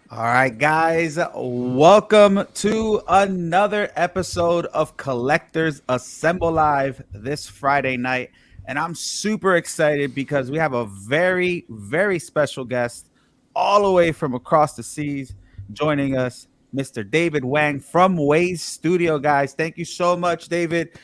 All right, guys, welcome to another episode of Collectors Assemble Live this Friday night. And I'm super excited because we have a very, very special guest all the way from across the seas joining us, Mr. David Wang from Waze Studio, guys. Thank you so much, David,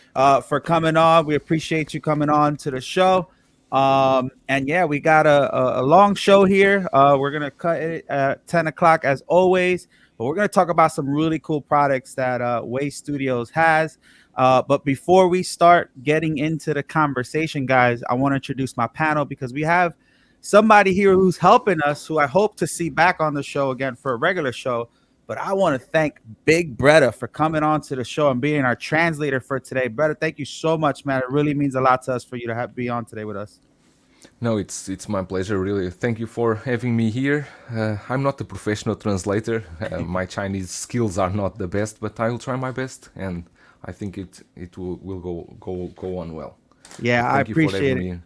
for coming on. We appreciate you coming on to the show. And yeah, we got a long show here. We're gonna cut it at 10 o'clock as always, but we're gonna talk about some really cool products that Way Studios has. But before we start getting into the conversation, guys, I want to introduce my panel because we have somebody here who's helping us, who I hope to see back on the show again for a regular show. But I want to thank Big Bretta for coming on to the show and being our translator for today. Bretta, thank you so much, man. It really means a lot to us for you to be on today with us. No, it's my pleasure, really. Thank you for having me here. I'm not a professional translator. My Chinese skills are not the best, but I will try my best, and I think it will go on well. Yeah, But I thank you for appreciate having it. me.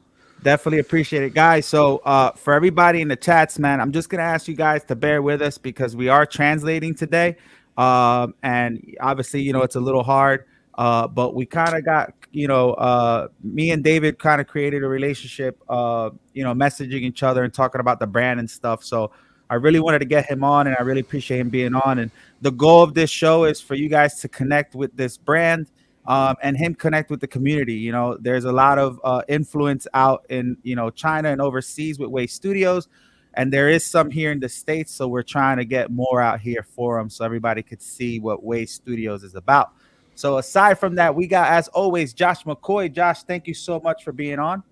Definitely appreciate it, guys. So, for everybody in the chats, man, I'm just gonna ask you guys to bear with us because we are translating today, and obviously, it's a little hard. But we kind of got, me and David kind of created a relationship, messaging each other and talking about the brand and stuff. So, I really wanted to get him on, and I really appreciate him being on. And the goal of this show is for you guys to connect with this brand and him connect with the community. There's a lot of influence out in China and overseas with Way Studios, and there is some here in the States. So we're trying to get more out here for them, so everybody could see what Way Studios is about. So aside from that, we got, as always, Josh McCoy. Josh, thank you so much for being on.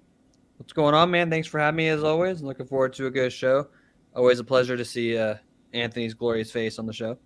What's going on, man? Thanks for having me as always. I'm looking forward to a good show. Always a pleasure to see Anthony's glorious face on the show.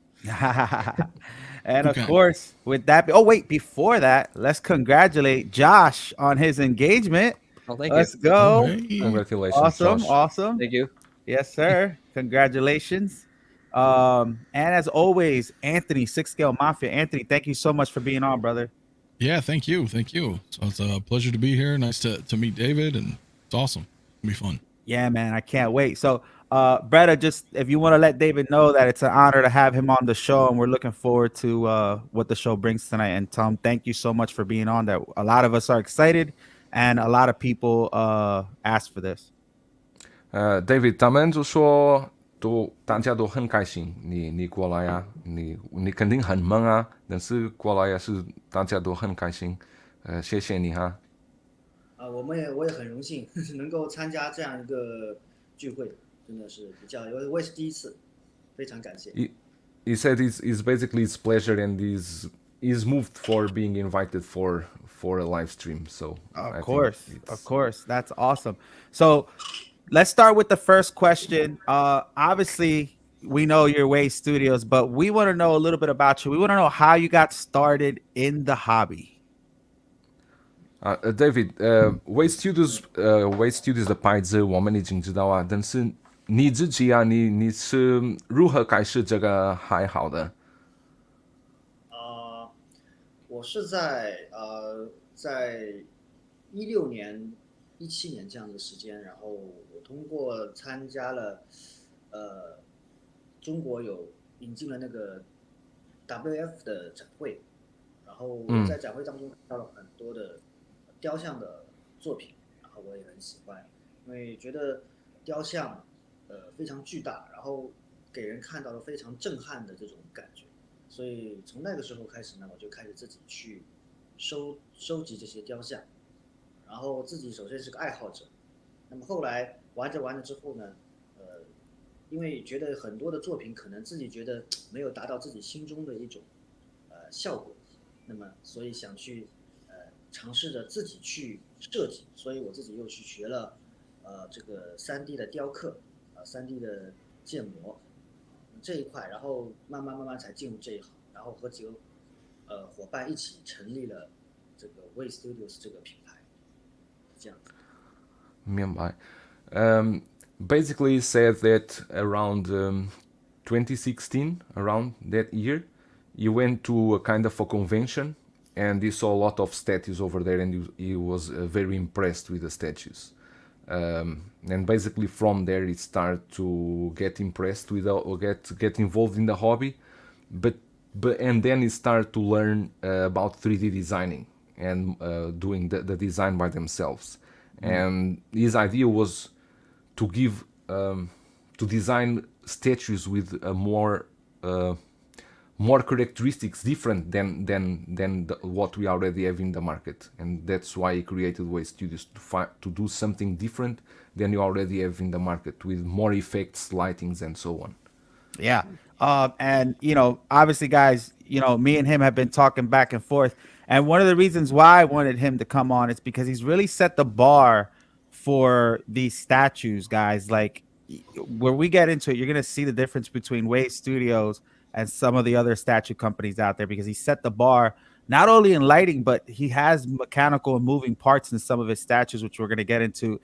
And of Okay. course, with that, oh wait, before that, let's congratulate Josh on his engagement. Oh, thank you. Let's Oh, go. hey. Congratulations, Awesome, Josh. awesome. Thank you. Yes, sir. Congratulations. And as always, Anthony, Six Scale Mafia. Anthony, thank you so much for being on, brother. Yeah, thank you. Thank you. So it's a pleasure to be here. Nice to meet David, and it's awesome. It'll be fun. Yeah, man, I can't wait. So, Bretta, just if you want to let David know that it's an honor to have him on the show, and we're looking forward to what the show brings tonight. And Tom, thank you so much for being on. That a lot of us are excited, and a lot of people asked for this. David，大家都很开心，你过来啊，你肯定很忙啊，但是过来也是大家都很开心。谢谢你哈。我也很荣幸能够参加这样一个聚会，真的是我也是第一次，非常感谢。He said it's basically his pleasure and he's moved for being invited for a live stream. So Of course, of course, that's awesome. So let's start with the first question. Obviously, we know your Way Studios, but we want to know a little bit about you. We want to know how you got started in the hobby. David, Way Studios 的牌子我们已经知道啊，但是你自己啊，你是如何开始这个爱好的？我是在16年、17年这样的时间，然后我通过参加了中国有引进了那个 WF 的展会，然后在展会当中看到了很多的雕像的作品，然后我也很喜欢，因为觉得雕像非常巨大，然后给人看到了非常震撼的这种感觉，所以从那个时候开始呢，我就开始自己去收集这些雕像，然后自己首先是个爱好者，那么后来玩着之后呢，因为觉得很多的作品可能自己觉得没有达到自己心中的一种效果，那么所以想去尝试着自己去设计，所以我自己又去学了这个3D 的雕刻3D 的建模这一块，然后慢慢才进入这一行，然后和几个伙伴一起成立了这个 Way Studios 这个品牌，这样子。明白。Basically said that around 2016, around that year, you went to a kind of a convention and you saw a lot of statues over there and you was very impressed with the statues. And basically from there it started to get impressed with or get involved in the hobby, but and then he started to learn about 3D designing and doing the design by themselves. And his idea was to give to design statues with a more characteristics different than what we already have in the market, and that's why he created Way Studios to do something different than you already have in the market, with more effects, lightings, and so on. Yeah. And obviously, guys, me and him have been talking back and forth. And one of the reasons why I wanted him to come on is because he's really set the bar for these statues, guys. Like, where we get into it, you're gonna see the difference between Way Studios and some of the other statue companies out there, because he set the bar not only in lighting, but he has mechanical and moving parts in some of his statues, which we're gonna get into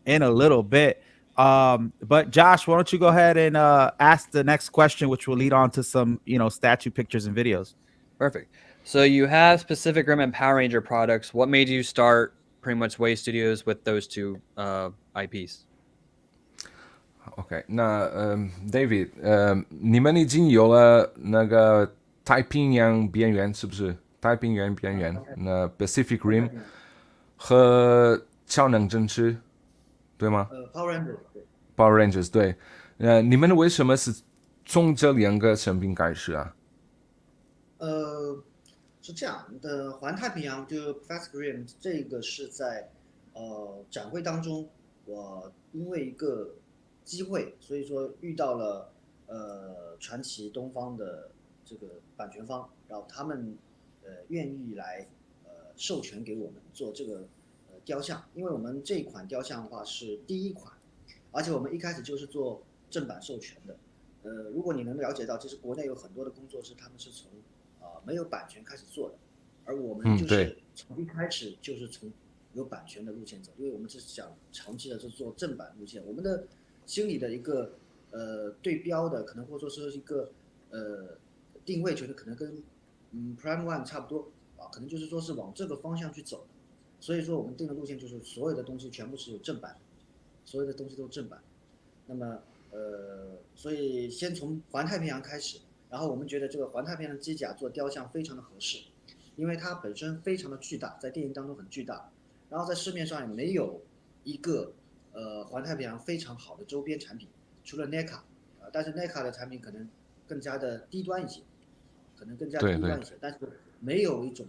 in a little bit. But Josh, why don't you go ahead and ask the next question, which will lead on to some, statue pictures and videos. Perfect. So you have Pacific Rim and Power Ranger products. What made you start pretty much Way Studios with those two IPs? OK， 那David， 你们已经有了那个太平洋边缘，是不是？太平洋边缘，那 Pacific Rim 和超能战士，对吗？Power Rangers 对。Power Rangers 对。你们为什么是从这两个产品开始啊？是这样的，环太平洋就 Pacific Rim 这个是在展会当中，我因为一个机会，所以说遇到了传奇东方的这个版权方，然后他们愿意来授权给我们做这个雕像，因为我们这一款雕像的话是第一款，而且我们一开始就是做正版授权的。如果你能了解到，其实国内有很多的工作室，他们是从没有版权开始做的，而我们就是从一开始就是从有版权的路线走，因为我们是想长期的是做正版路线，我们的心里的一个对标的可能或者说是一个定位，觉得可能跟Prime One 差不多啊，可能就是说是往这个方向去走的，所以说我们定的路线就是所有的东西全部是有正版，所有的东西都是正版。那么所以先从环太平洋开始，然后我们觉得这个环太平洋的机甲做雕像非常的合适，因为它本身非常的巨大，在电影当中很巨大，然后在市面上也没有一个环太平洋非常好的周边产品，除了 NECA，但是 NECA 的产品可能更加的低端一些，但是没有一种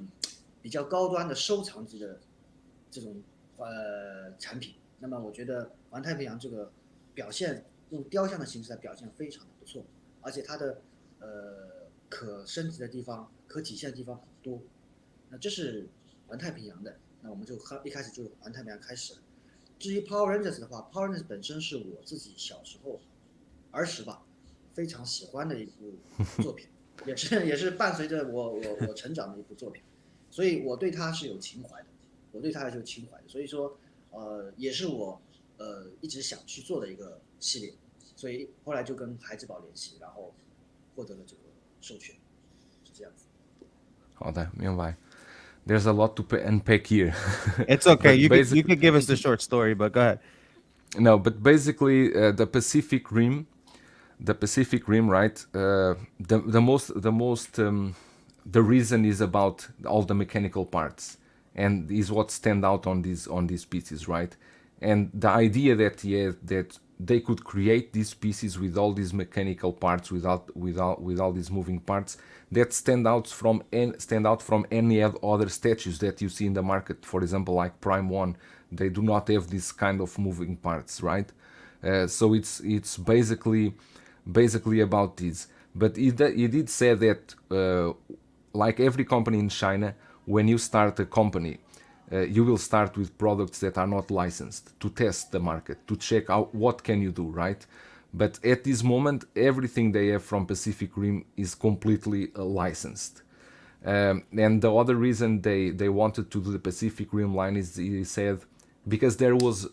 比较高端的收藏级的这种产品。那么我觉得环太平洋这个表现用雕像的形式来表现非常的不错，而且它的可升级的地方、可体现的地方很多。那这是环太平洋的，那我们就一开始就环太平洋开始了。至于 Power Rangers 的话 ，Power Rangers 本身是我自己小时候儿时吧非常喜欢的一部作品，也是伴随着我成长的一部作品，所以我对它是有情怀的，所以说也是我一直想去做的一个系列，所以后来就跟孩之宝联系，然后获得了这个授权，是这样子。好的，明白。There's a lot to unpack here. It's okay. you can give us the short story, but go ahead. No, but basically the Pacific Rim, right? The reason is about all the mechanical parts, and is what stand out on these pieces, right? And the idea that they could create these pieces with all these mechanical parts, with all these moving parts, that stand out from any other statues that you see in the market. For example, like Prime One, they do not have this kind of moving parts, right? So it's basically about this. But he did say that like every company in China, when you start a company, you will start with products that are not licensed to test the market, to check out what can you do, right? But at this moment, everything they have from Pacific Rim is completely licensed. And the other reason they wanted to do the Pacific Rim line is, he said, because there was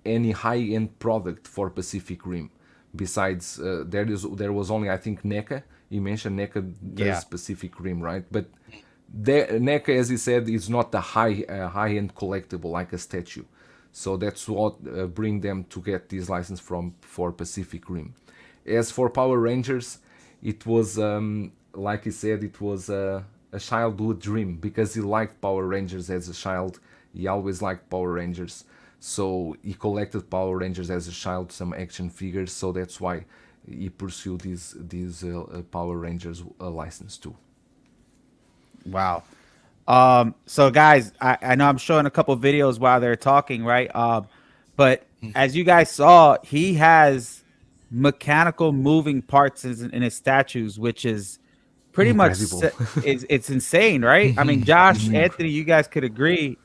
any high-end product for Pacific Rim. Besides, there was only, I think, NECA. He mentioned NECA does Pacific Rim, right? But NECA, as he said, is not a high-end collectible like a statue. So that's what bring them to get this license for Pacific Rim. As for Power Rangers, it was like he said, it was a childhood dream because he liked Power Rangers as a child. He always liked Power Rangers, so he collected Power Rangers as a child, some action figures. So that's why he pursued these Power Rangers license too. Wow. So guys, I know I'm showing a couple videos while they're talking, right? But as you guys saw, he has mechanical moving parts in his statues, which is pretty much Incredible. it's insane, right? I mean, Josh, Anthony, you guys could agree.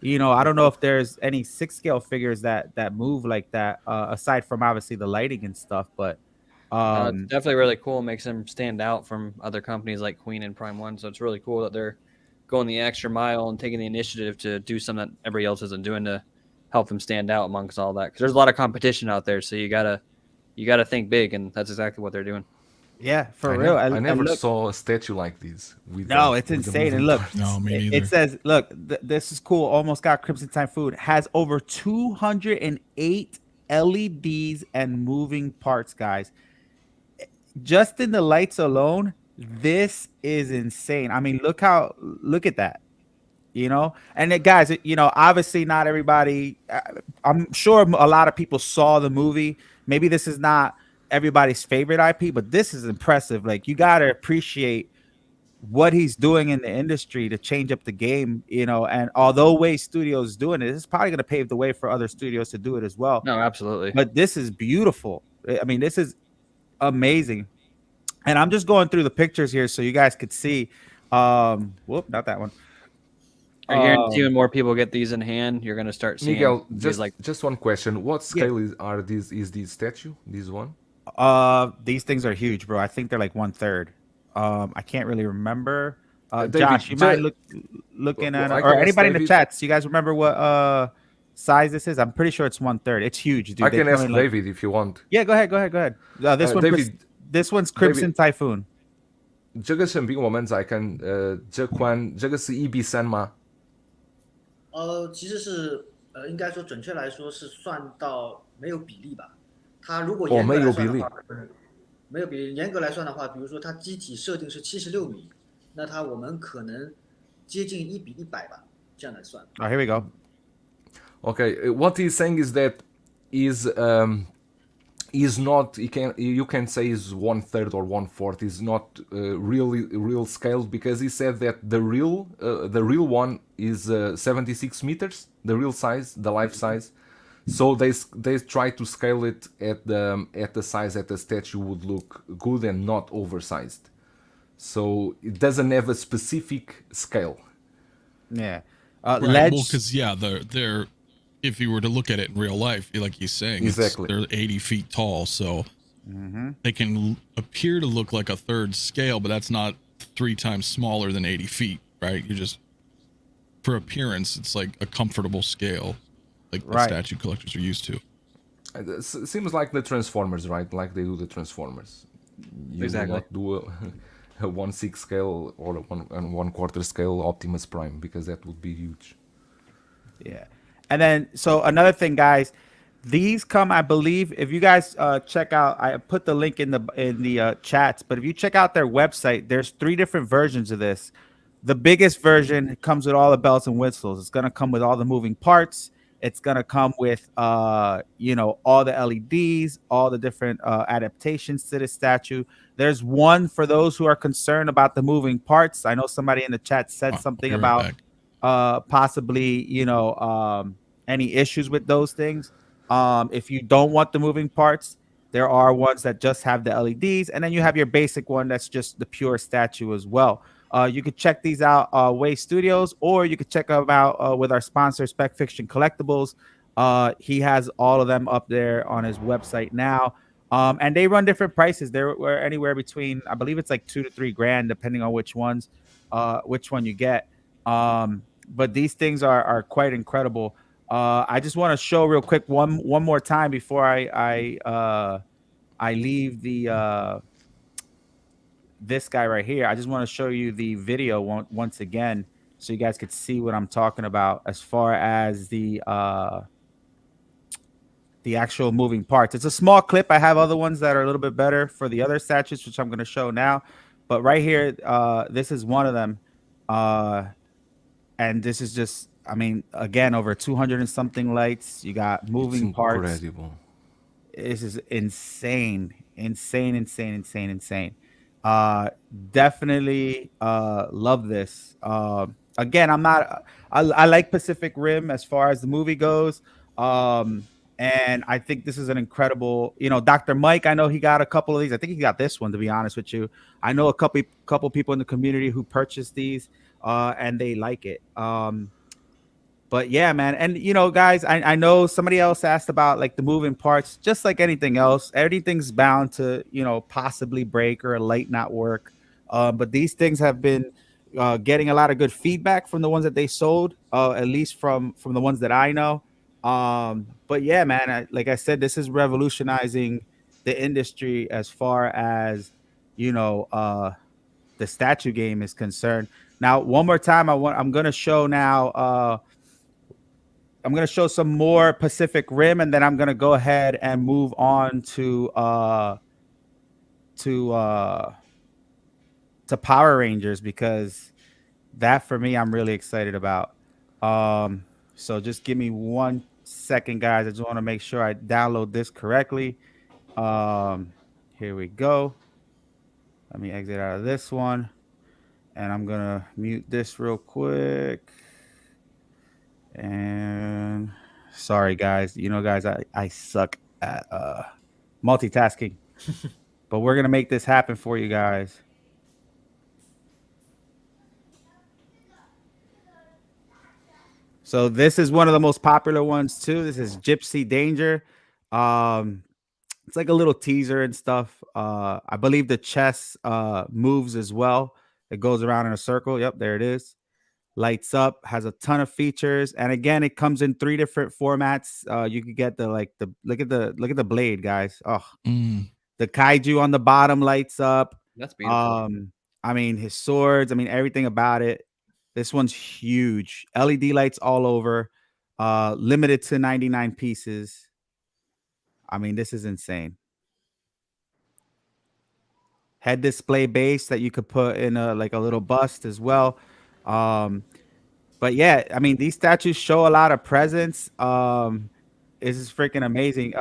You know, I don't know if there's any 6-scale figures that move like that, aside from obviously the lighting and stuff, but It's definitely really cool. Makes them stand out from other companies like Queen and Prime One. So it's really cool that they're going the extra mile and taking the initiative to do something that everybody else isn't doing to help them stand out amongst all that. Because there's a lot of competition out there, so you gotta think big, and that's exactly what they're doing. yeah, for I real. I never look, saw a statue like this. With no, the, it's with the insane. moving And look, parts. No, me it neither. says, look, this is cool. Almost got Crimson Typhoon. Has over 208 LEDs and moving parts, guys. Just in the lights alone, this is insane. I mean, look at that. You know, and guys, you know, obviously not everybody. I'm sure a lot of people saw the movie. Maybe this is not everybody's favorite IP, but this is impressive. Like, you got to appreciate what he's doing in the industry to change up the game, you know. And although Way Studios is doing it, it's probably going to pave the way for other studios to do it as well. No, absolutely. But this is beautiful. I mean, this is amazing. And I'm just going through the pictures here so you guys could see. Whoop, not that one. Are you hearing even more people get these in hand? You're gonna start seeing Miguel, these just one question. What scale are these? Is this statue? This one? These things are huge, bro. I think they're like 1/3. I can't really remember. David, Josh, you mind looking at, I or can ask anybody in the David. chats? You guys remember what size this is? I'm pretty sure it's 1/3. It's huge, dude. I They can come ask in like- David if you want. Yeah, go ahead. This one's Crimson Typhoon. 这个生病我们在看，这款这个是1:3吗？其实是应该说准确来说是算到没有比例吧。它如果严格来算的话，没有比例。严格来算的话，比如说它机体设定是76米，那我们可能接近1:100吧，这样来算。Oh, here we go. Okay, what he's saying is that is not you can say is 1/3 or 1/4 is not really real scale, because he said that the real one is 76 meters, the real size, the life size. So they try to scale it at the size that the statue would look good and not oversized. So it doesn't have a specific scale. Yeah. Right, Ledge. well, because they're if you were to look at it in real life, like he's saying, exactly, they're 80 feet tall, so they can appear to look like a third scale, but that's not 3 times smaller than 80 feet, right? You just, for appearance, it's like a comfortable scale, like the statue collectors are used to. It seems like the Transformers, right? Like they do the Transformers. You exactly. will not do a 1/6 scale or a 1/4 scale Optimus Prime, because that would be huge. Yeah. And then, so another thing, guys, these come, I believe, if you guys check out, I put the link in the chats, but if you check out their website, there's 3 different versions of this. The biggest version comes with all the bells and whistles. It's going to come with all the moving parts. It's going to come with, you know, all the LEDs, all the different adaptations to the statue. There's one for those who are concerned about the moving parts. I know somebody in the chat said something about possibly, you know, any issues with those things. If you don't want the moving parts, there are ones that just have the LEDs, and then you have your basic one that's just the pure statue as well. You could check these out, Way Studios, or you could check them out with our sponsor, Spec Fiction Collectibles. He has all of them up there on his website now. And they run different prices. They're anywhere between, I believe it's like $2 to $3 grand, depending on which one you get. But these things are quite incredible. I just want to show real quick one more time before I leave the this guy right here. I just want to show you the video once again, so you guys could see what I'm talking about as far as the actual moving parts. It's a small clip. I have other ones that are a little bit better for the other statues, which I'm going to show now. But right here, this is one of them. And this is just, I mean, again, over 200 and something lights. You got moving parts. Incredible. This is insane. Definitely love this. Again, I like Pacific Rim as far as the movie goes. And I think this is an incredible, Dr. Mike, I know he got a couple of these. I think he got this one, to be honest with you. I know a couple people in the community who purchased these and they like it. But yeah, man. And, guys, I know somebody else asked about like the moving parts, just like anything else. Everything's bound to, possibly break or a light not work. But these things have been getting a lot of good feedback from the ones that they sold, at least from the ones that I know. But yeah, man, like I said, this is revolutionizing the industry as far as, the statue game is concerned. Now, one more time, I'm going to show now, I'm going to show some more Pacific Rim, and then I'm going to go ahead and move on to Power Rangers, because that for me, I'm really excited about. So just give me 1 second, guys. I just want to make sure I download this correctly. Here we go. Let me exit out of this one, and I'm going to mute this real quick. And sorry, guys. Guys, I suck at multitasking, but we're going to make this happen for you guys. So this is one of the most popular ones too. This is Gypsy Danger. It's like a little teaser and stuff. I believe the chest moves as well. It goes around in a circle. Yep, there it is. Lights up, has a ton of features, and again, it comes in 3 different formats. You could get look at the blade, guys. Oh, the kaiju on the bottom lights up. That's beautiful. I mean, his swords. I mean, everything about it. This one's huge. LED lights all over. Limited to 99 pieces. I mean, this is insane. Head display base that you could put in a little bust as well. But yeah, I mean, these statues show a lot of presence. This is freaking amazing.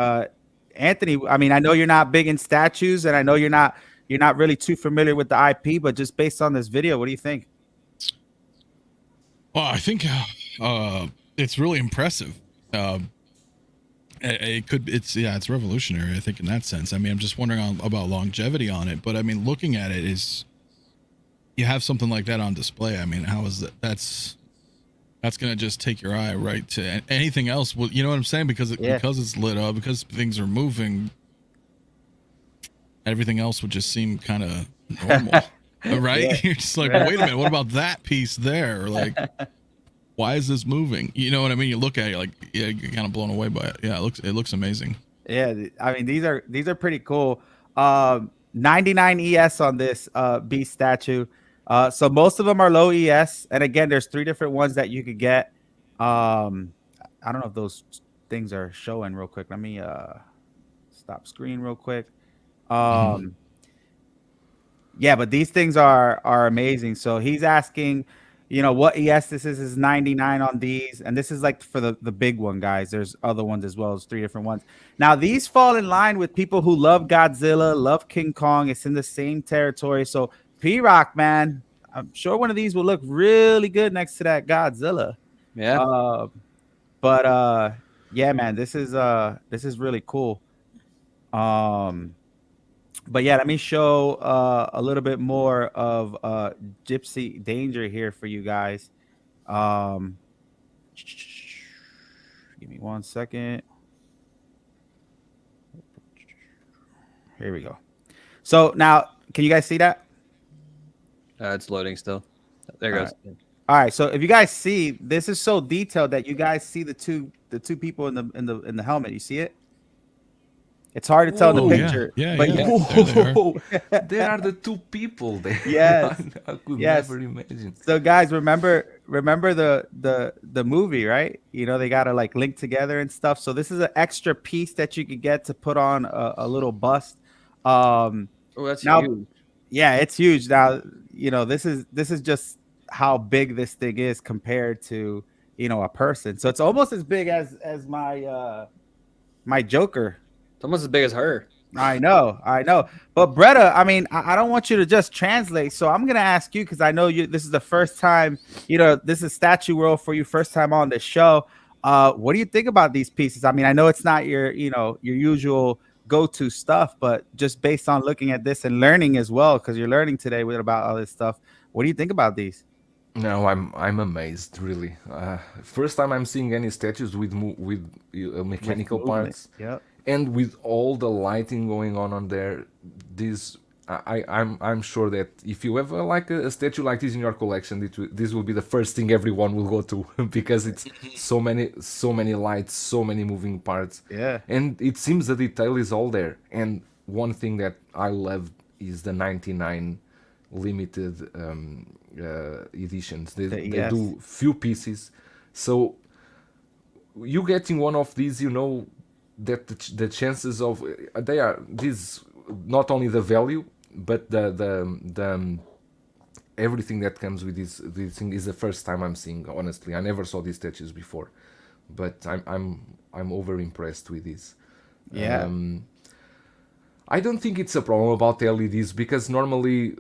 Anthony, I mean, I know you're not big in statues, and I know you're not really too familiar with the IP, but just based on this video, what do you think? Well, I think it's really impressive. It's revolutionary, I think, in that sense. I mean, I'm just wondering about longevity on it, but I mean, looking at it, is you have something like that on display. I mean, how is that? That's going to just take your eye right to anything else. Well, you know what I'm saying? Because it's lit up, because things are moving, everything else would just seem kind of normal. Right? Yeah. You're just like, wait a minute, what about that piece there? Like, why is this moving? You know what I mean? You look at it, you're like, yeah, you're kind of blown away by it. Yeah, it looks amazing. Yeah, I mean, these are pretty cool. 99 ES on this beast statue. So most of them are low ES, and again, there's 3 different ones that you could get. I don't know if those things are showing real quick. Let me stop screen real quick. Yeah, but these things are amazing. So he's asking, what ES this is 99 on these, and this is like for the big one, guys. There's other ones as well. As 3 different ones. Now these fall in line with people who love Godzilla, love King Kong. It's in the same territory. So P-Rock, man, I'm sure one of these will look really good next to that Godzilla. Yeah. Yeah, man, this is really cool. But yeah, let me show a little bit more of Gypsy Danger here for you guys. Give me 1 second. Here we go. So now, can you guys see that? It's loading still. There it goes. All right. So if you guys see, this is so detailed that you guys see the two people in the helmet. You see it? It's hard to tell in the Whoa. picture. Yeah, but yeah. Whoa, there are the two people there. Yes. I could Yes. never imagine. So guys, remember the movie, right? You know, they gotta like link together and stuff. So this is an extra piece that you could get to put on a little bust. Oh, that's Now, huge. yeah, it's huge. Now, you know, this is just how big this thing is compared to, you know, a person. So it's almost as big as my my Joker. It's almost as big as her. I know. But Bretta, I mean, I don't want you to just translate. So I'm gonna ask you because I know you. This is the first time, you know, this is Statue World for you, first time on the show. What do you think about these pieces? I mean, I know it's not your, you know, your usual go-to stuff, but just based on looking at this and learning as well, because you're learning today with about all this stuff. What do you think about these? No, I'm amazed, really. First time I'm seeing any statues with mechanical With movement. parts, Yep. and with all the lighting going on there. This I'm sure that if you have like a statue like this in your collection, this will be the first thing everyone will go to because it's so many lights, so many moving parts. Yeah. And it seems the detail is all there. And one thing that I love is the 99 limited editions. They Yes. do few pieces, so you getting one of these, you know that the chances of they are this not only the value but the everything that comes with this thing is the first time I'm seeing. Honestly, I never saw these statues before, but I'm over impressed with this. Yeah. I don't think it's a problem about LEDs because normally,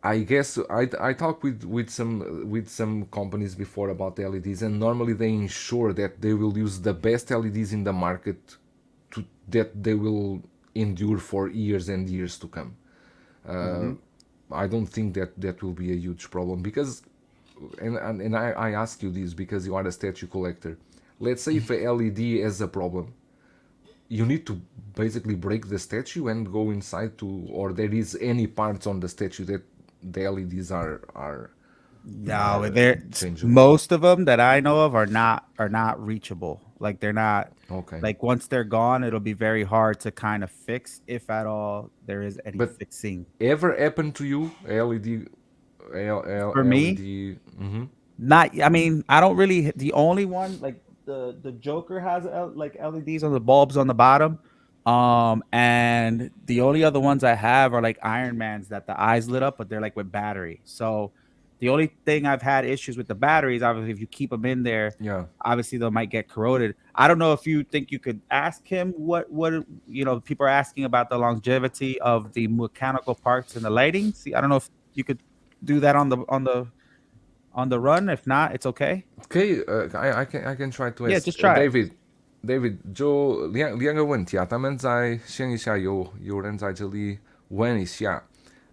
I guess I talked with some companies before about LEDs, and normally they ensure that they will use the best LEDs in the market that they will endure for years and years to come. I don't think that will be a huge problem because, and I ask you this because you are a statue collector. Let's say if a LED has a problem, you need to basically break the statue and go inside to, or there is any parts on the statue that the LEDs are No, they're changeable. most of them that I know of are not reachable. Like they're not. Okay. Like once they're gone, it'll be very hard to kind of fix, if at all there is any But fixing. ever happened to you? LED, For me? LED. Not. I mean, I don't really. The only one like the Joker has like LEDs on the bulbs on the bottom. And the only other ones I have are like Iron Man's that the eyes lit up, but they're like with battery. So the only thing I've had issues with the batteries, obviously, if you keep them in there, Yeah. obviously they might get corroded. I don't know if you think you could ask him what you know. People are asking about the longevity of the mechanical parts and the lighting. See, I don't know if you could do that on the run. If not, it's okay. Okay, I can try to ask. Yeah, just try it. David， 就两个问题啊，咱们再想一下，有人在这里问一下，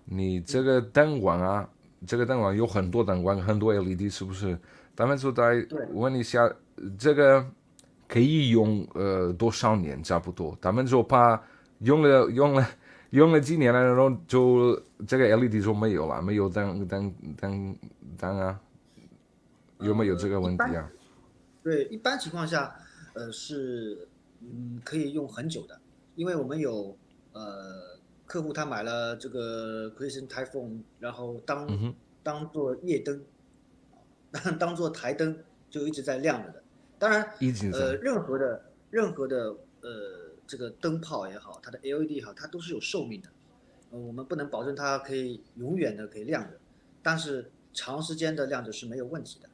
你这个灯光啊，这个灯光有很多灯光，很多 LED 是不是？咱们就再问一下，这个可以用多少年差不多？咱们就怕用了几年了，然后就这个 LED 就没有了，没有灯啊，有没有这个问题啊？对，一般情况下，是可以用很久的，因为我们有客户他买了这个 Christian Typhoon， 然后当做夜灯，当做台灯就一直在亮着的。当然，任何的这个灯泡也好，它的 LED 也好，它都是有寿命的。我们不能保证它可以永远的可以亮着，但是长时间的亮着是没有问题的，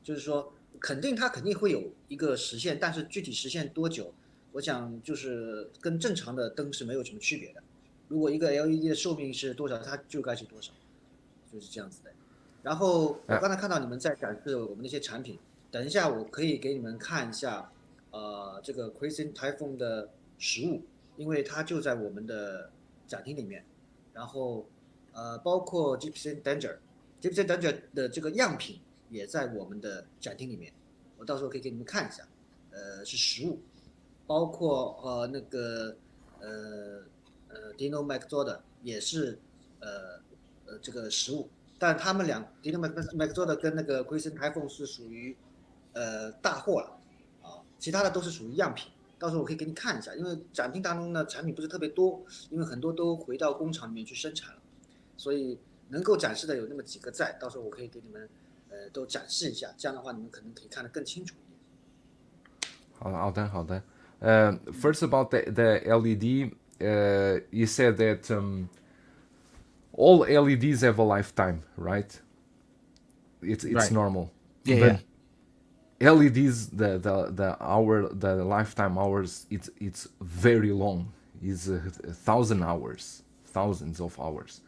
就是说，肯定会有一个时限，但是具体实现多久，我想就是跟正常的灯是没有什么区别的。如果一个 LED 的寿命是多少，它就该是多少，就是这样子的。然后我刚才看到你们在展示我们那些产品，等一下我可以给你们看一下，这个 Christian Typhoon 的实物，因为它就在我们的展厅里面。然后包括 Gypsy Danger 的这个样品也在我们的展厅里面，我到时候可以给你们看一下，是实物，包括那个Dino McZorda 也是这个实物。但他们Dino McZorda 跟那个 Christian Typhoon 是属于大货了啊，其他的都是属于样品。到时候我可以给你看一下，因为展厅当中呢产品不是特别多，因为很多都回到工厂里面去生产了，所以能够展示的有那么几个在，到时候我可以给你们都展示一下，这样的话你们可能可以看得更清楚一点。好的。First about the LED, you said that all LEDs have a lifetime, right? It's Right. normal. Yeah, But LEDs, the lifetime hours, it's very long. It's 1,000 hours, thousands of hours.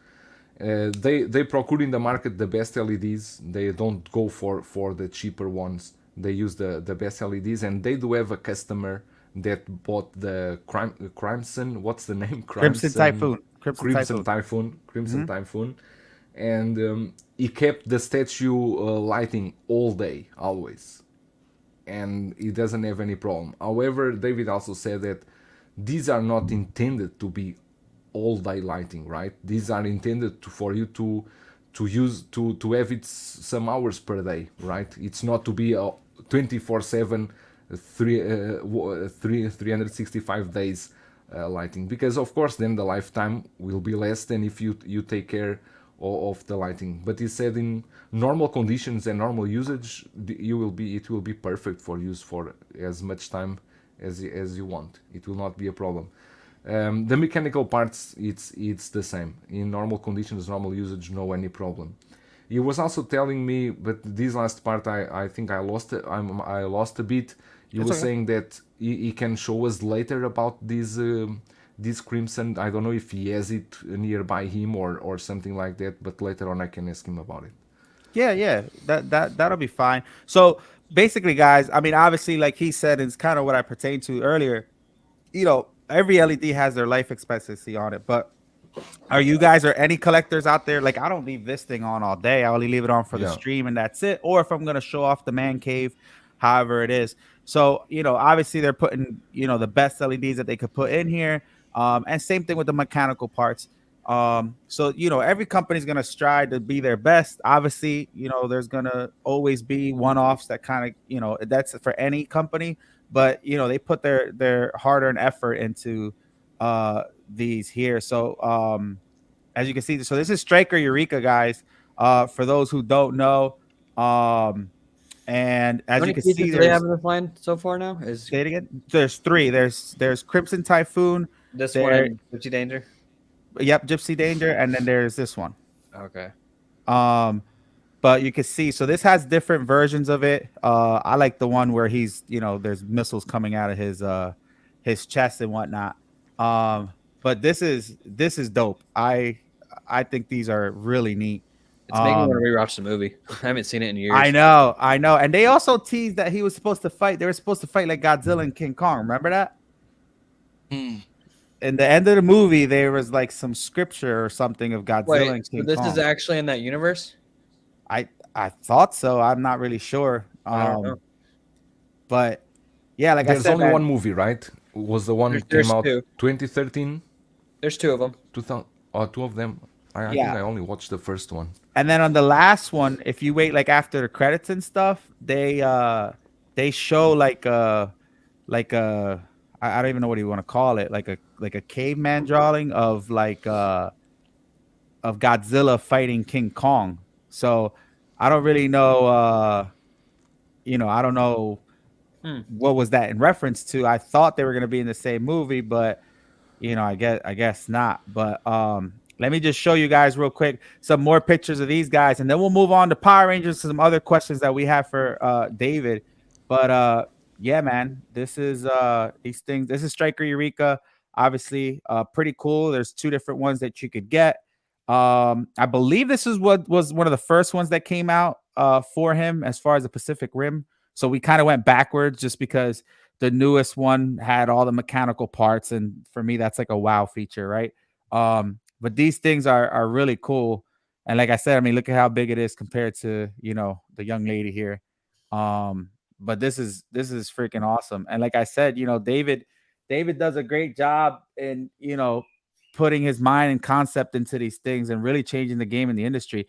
They procure in the market the best LEDs. They don't go for the cheaper ones. They use the best LEDs, and they do have a customer that bought the Crimson. What's the name? Crimson Typhoon. Crimson Typhoon, and he kept the statue lighting all day, always, and it doesn't have any problem. However, David also said that these are not intended to be all day lighting, right? These are intended for you to use to have it some hours per day, right? It's not to be 24/7 365 days lighting, because of course then the lifetime will be less than if you take care of the lighting. But he said in normal conditions and normal usage, it will be perfect for use for as much time as you want. It will not be a problem. The mechanical parts, it's the same in normal conditions, normal usage, no any problem. He was also telling me, but this last part I think I lost it. I lost a bit. He was saying that he can show us later about this Crimson. I don't know if he has it nearby him or something like that, but later on I can ask him about it. Yeah. That'll be fine. So basically, guys, I mean, obviously, like he said, it's kind of what I pertained to earlier. You know, every LED has their life expectancy on it, but are you guys or any collectors out there? Like, I don't leave this thing on all day. I only leave it on for the Yeah. stream and that's it. Or if I'm going to show off the man cave, however it is. So, you know, obviously they're putting, you know, the best LEDs that they could put in here. And same thing with the mechanical parts. So, you know, every company's going to strive to be their best. Obviously, you know, there's going to always be one-offs that kind of, you know, that's for any company, but, you know, they put their hard-earned effort into these here. So as you can see, so this is Striker Eureka, guys, for those who don't know. And as How you many can pieces see, do they have there's, in this line so far now? Is say it again, there's three. There's Crimson Typhoon, this there, one in Gypsy Danger? yep, Gypsy Danger, and then there's this one. Okay. But you can see, so this has different versions of it. I like the one where he's, you know, there's missiles coming out of his chest and whatnot. But this is dope. I think these are really neat. It's making me want to rewatch the movie. I haven't seen it in years. I know. And they also teased that he was supposed to fight. They were supposed to fight like Godzilla and King Kong. Remember that? In the end of the movie, there was like some scripture or something of Godzilla Wait, and King so this Kong. is actually in that universe? I thought so. I'm not really sure. I don't know. But yeah, like There's I said, only man, one movie, right? Was the one There's came out two. 2013? There's two of them. 2000 or two of them? I Yeah. think I only watched the first one. and then on the last one, if you wait like after the credits and stuff, they show like a I don't even know what you want to call it, like a caveman drawing of like of Godzilla fighting King Kong. So I don't really know you know, I don't know what was that in reference to. I thought they were going to be in the same movie, but you know, I guess not. But let me just show you guys real quick some more pictures of these guys, and then we'll move on to Power Rangers, some other questions that we have for David. But yeah, man, this is these things. This is Striker Eureka, obviously, pretty cool. There's two different ones that you could get. I believe this is what was one of the first ones that came out for him as far as the Pacific Rim. So we kind of went backwards just because the newest one had all the mechanical parts, and for me, that's like a wow feature, right? But these things are really cool. And like I said, I mean, look at how big it is compared to, you know, the young lady here. But this is freaking awesome. And like I said, you know, David does a great job in, you know, putting his mind and concept into these things and really changing the game in the industry.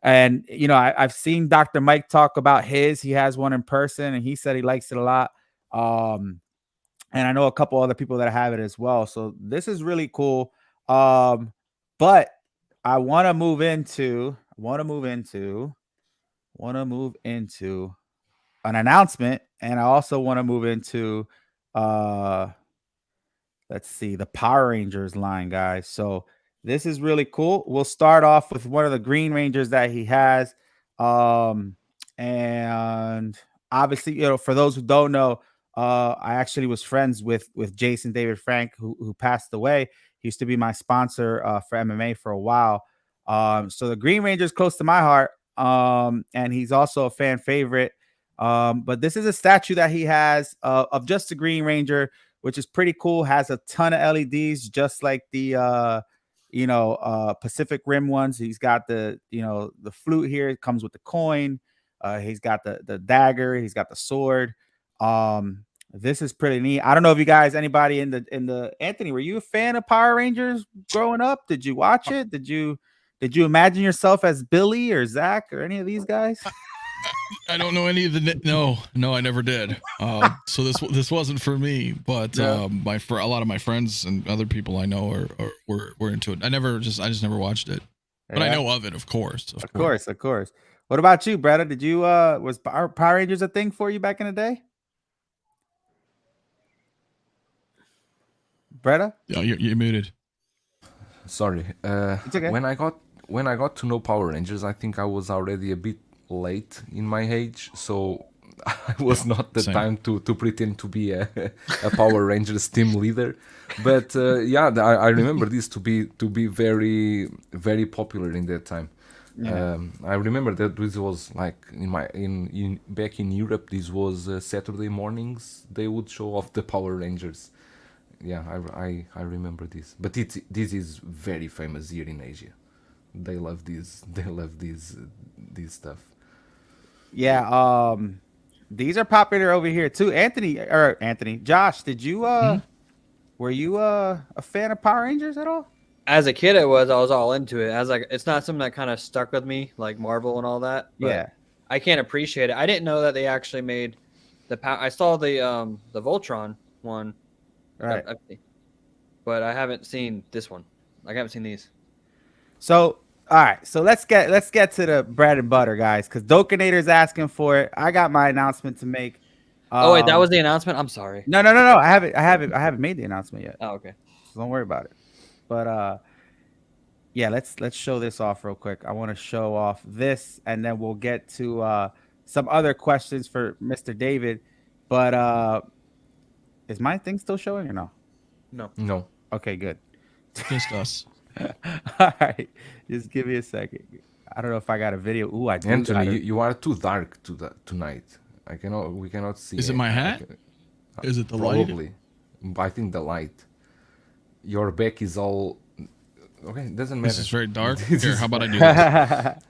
And you know, I've seen Dr. Mike talk about his. He has one in person, and he said he likes it a lot. and I know a couple other people that have it as well. So this is really cool. But I want to move into an announcement, and I also want to move into let's see, the Power Rangers line, guys. So this is really cool. We'll start off with one of the Green Rangers that he has. And obviously, for those who don't know, I actually was friends with Jason David Frank, who passed away. He used to be my sponsor for MMA for a while. So the Green Ranger is close to my heart. And he's also a fan favorite. But this is a statue that he has of just the Green Ranger, which is pretty cool. Has a ton of LEDs, just like the Pacific Rim ones. He's got the flute here. It comes with the coin. He's got the dagger. He's got the sword. This is pretty neat. I don't know if you guys, anybody in the Anthony, were you a fan of Power Rangers growing up? Did you watch it? Did you imagine yourself as Billy or Zach or any of these guys? I don't know any of the no, I never did. So this wasn't for me, but a lot of my friends and other people I know were into it. I just never watched it, but I know of it, of course. Of course. What about you, Bretta? Did you was Power Rangers a thing for you back in the day? Bretta? Yeah, you're muted. Sorry. It's okay. When I got to know Power Rangers, I think I was already a bit late in my age, so I was not the time to pretend to be a Power Rangers team leader. But I remember this to be very, very popular in that time. Yeah. I remember that this was like back in Europe. This was Saturday mornings. They would show off the Power Rangers. Yeah, I remember this. But this is very famous here in Asia. They love this. They love this stuff. Yeah, these are popular over here too. Josh, did you were you a fan of Power Rangers at all? As a kid, I was all into it. It's not something that kind of stuck with me, like Marvel and all that. But yeah, I can't appreciate it. I didn't know that they actually made I saw the Voltron one, right? But I haven't seen this one. I haven't seen these. So. All right, so let's get to the bread and butter, guys, because Dokinator's asking for it. I got my announcement to make. Oh wait, that was the announcement. I'm sorry. No. I haven't made the announcement yet. Oh, okay. So don't worry about it. But yeah, let's show this off real quick. I want to show off this, and then we'll get to some other questions for Mr. David. But is my thing still showing or no? No. Okay, good. Just us. All right, just give me a second. I don't know if I got a video. Ooh, I do. Anthony, you are too dark tonight. We cannot see. Is it my hat? Is it the probably. light? I think the light. Your back is all okay. It doesn't matter. This is very dark. Here, how about I do this?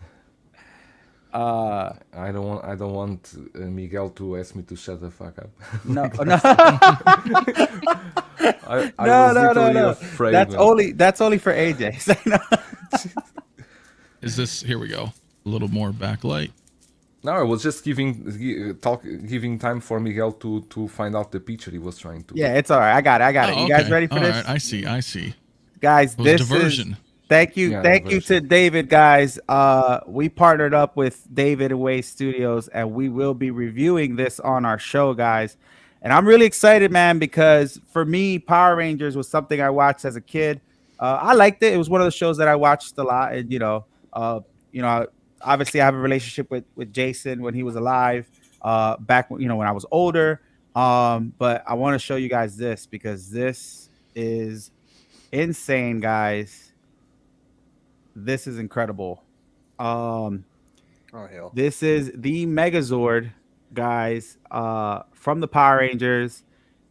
I don't want Miguel to ask me to shut the fuck up. No. I was afraid, that's only for AJ. Is this? Here we go. A little more backlight. No, I was just giving time for Miguel to find out the picture he was trying to. Yeah, it's all right. I got it. You guys ready for this? Right. I see. Guys, this diversion. Is thank you to David, guys. We partnered up with David Away Studios, and we will be reviewing this on our show, guys. And I'm really excited, man, because for me, Power Rangers was something I watched as a kid. I liked it. It was one of the shows that I watched a lot, and obviously I have a relationship with Jason when he was alive, back when I was older. But I want to show you guys this because this is insane, guys. This is incredible. Oh hell. This is the Megazord, guys, from the Power Rangers.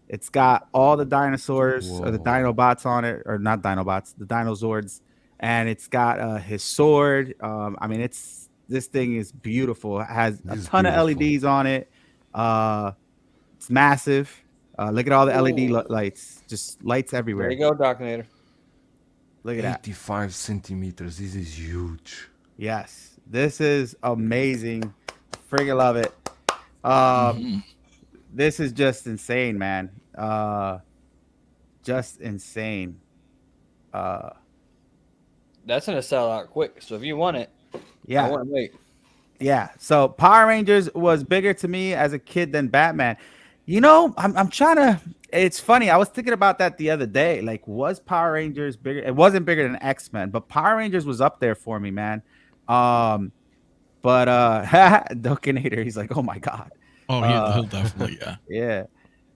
It's got all the dinosaurs or the Dinobots on it, or not Dinobots, the Dinozords, and it's got his sword. This thing is beautiful. It has a ton of LEDs on it. It's massive. Look at all the LED lights, just lights everywhere. There you go, Dokinator. Look at that. 85 centimeters. This is huge. Yes, this is amazing. Friggin' love it. This is just insane, man. Just insane. That's gonna sell out quick. So if you want it, Yeah. I wouldn't wait. Yeah. So Power Rangers was bigger to me as a kid than Batman. You know, I'm trying to. It's funny. I was thinking about that the other day. Like, was Power Rangers bigger? It wasn't bigger than X-Men, but Power Rangers was up there for me, man. But Dokinator, he's like, oh my god. Oh, he'll definitely, yeah.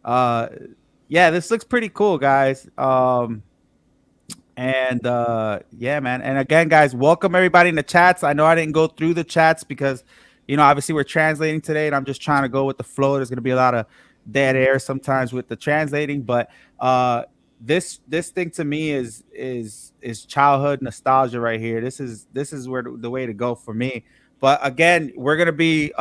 Yeah. Yeah, this looks pretty cool, guys. And yeah, man. And again, guys, welcome everybody in the chats. I know I didn't go through the chats because, you know, obviously we're translating today, and I'm just trying to go with the flow. There's gonna be a lot of dead air sometimes with the translating, but this thing to me is childhood nostalgia right here. This is where the way to go for me. But again, we're gonna be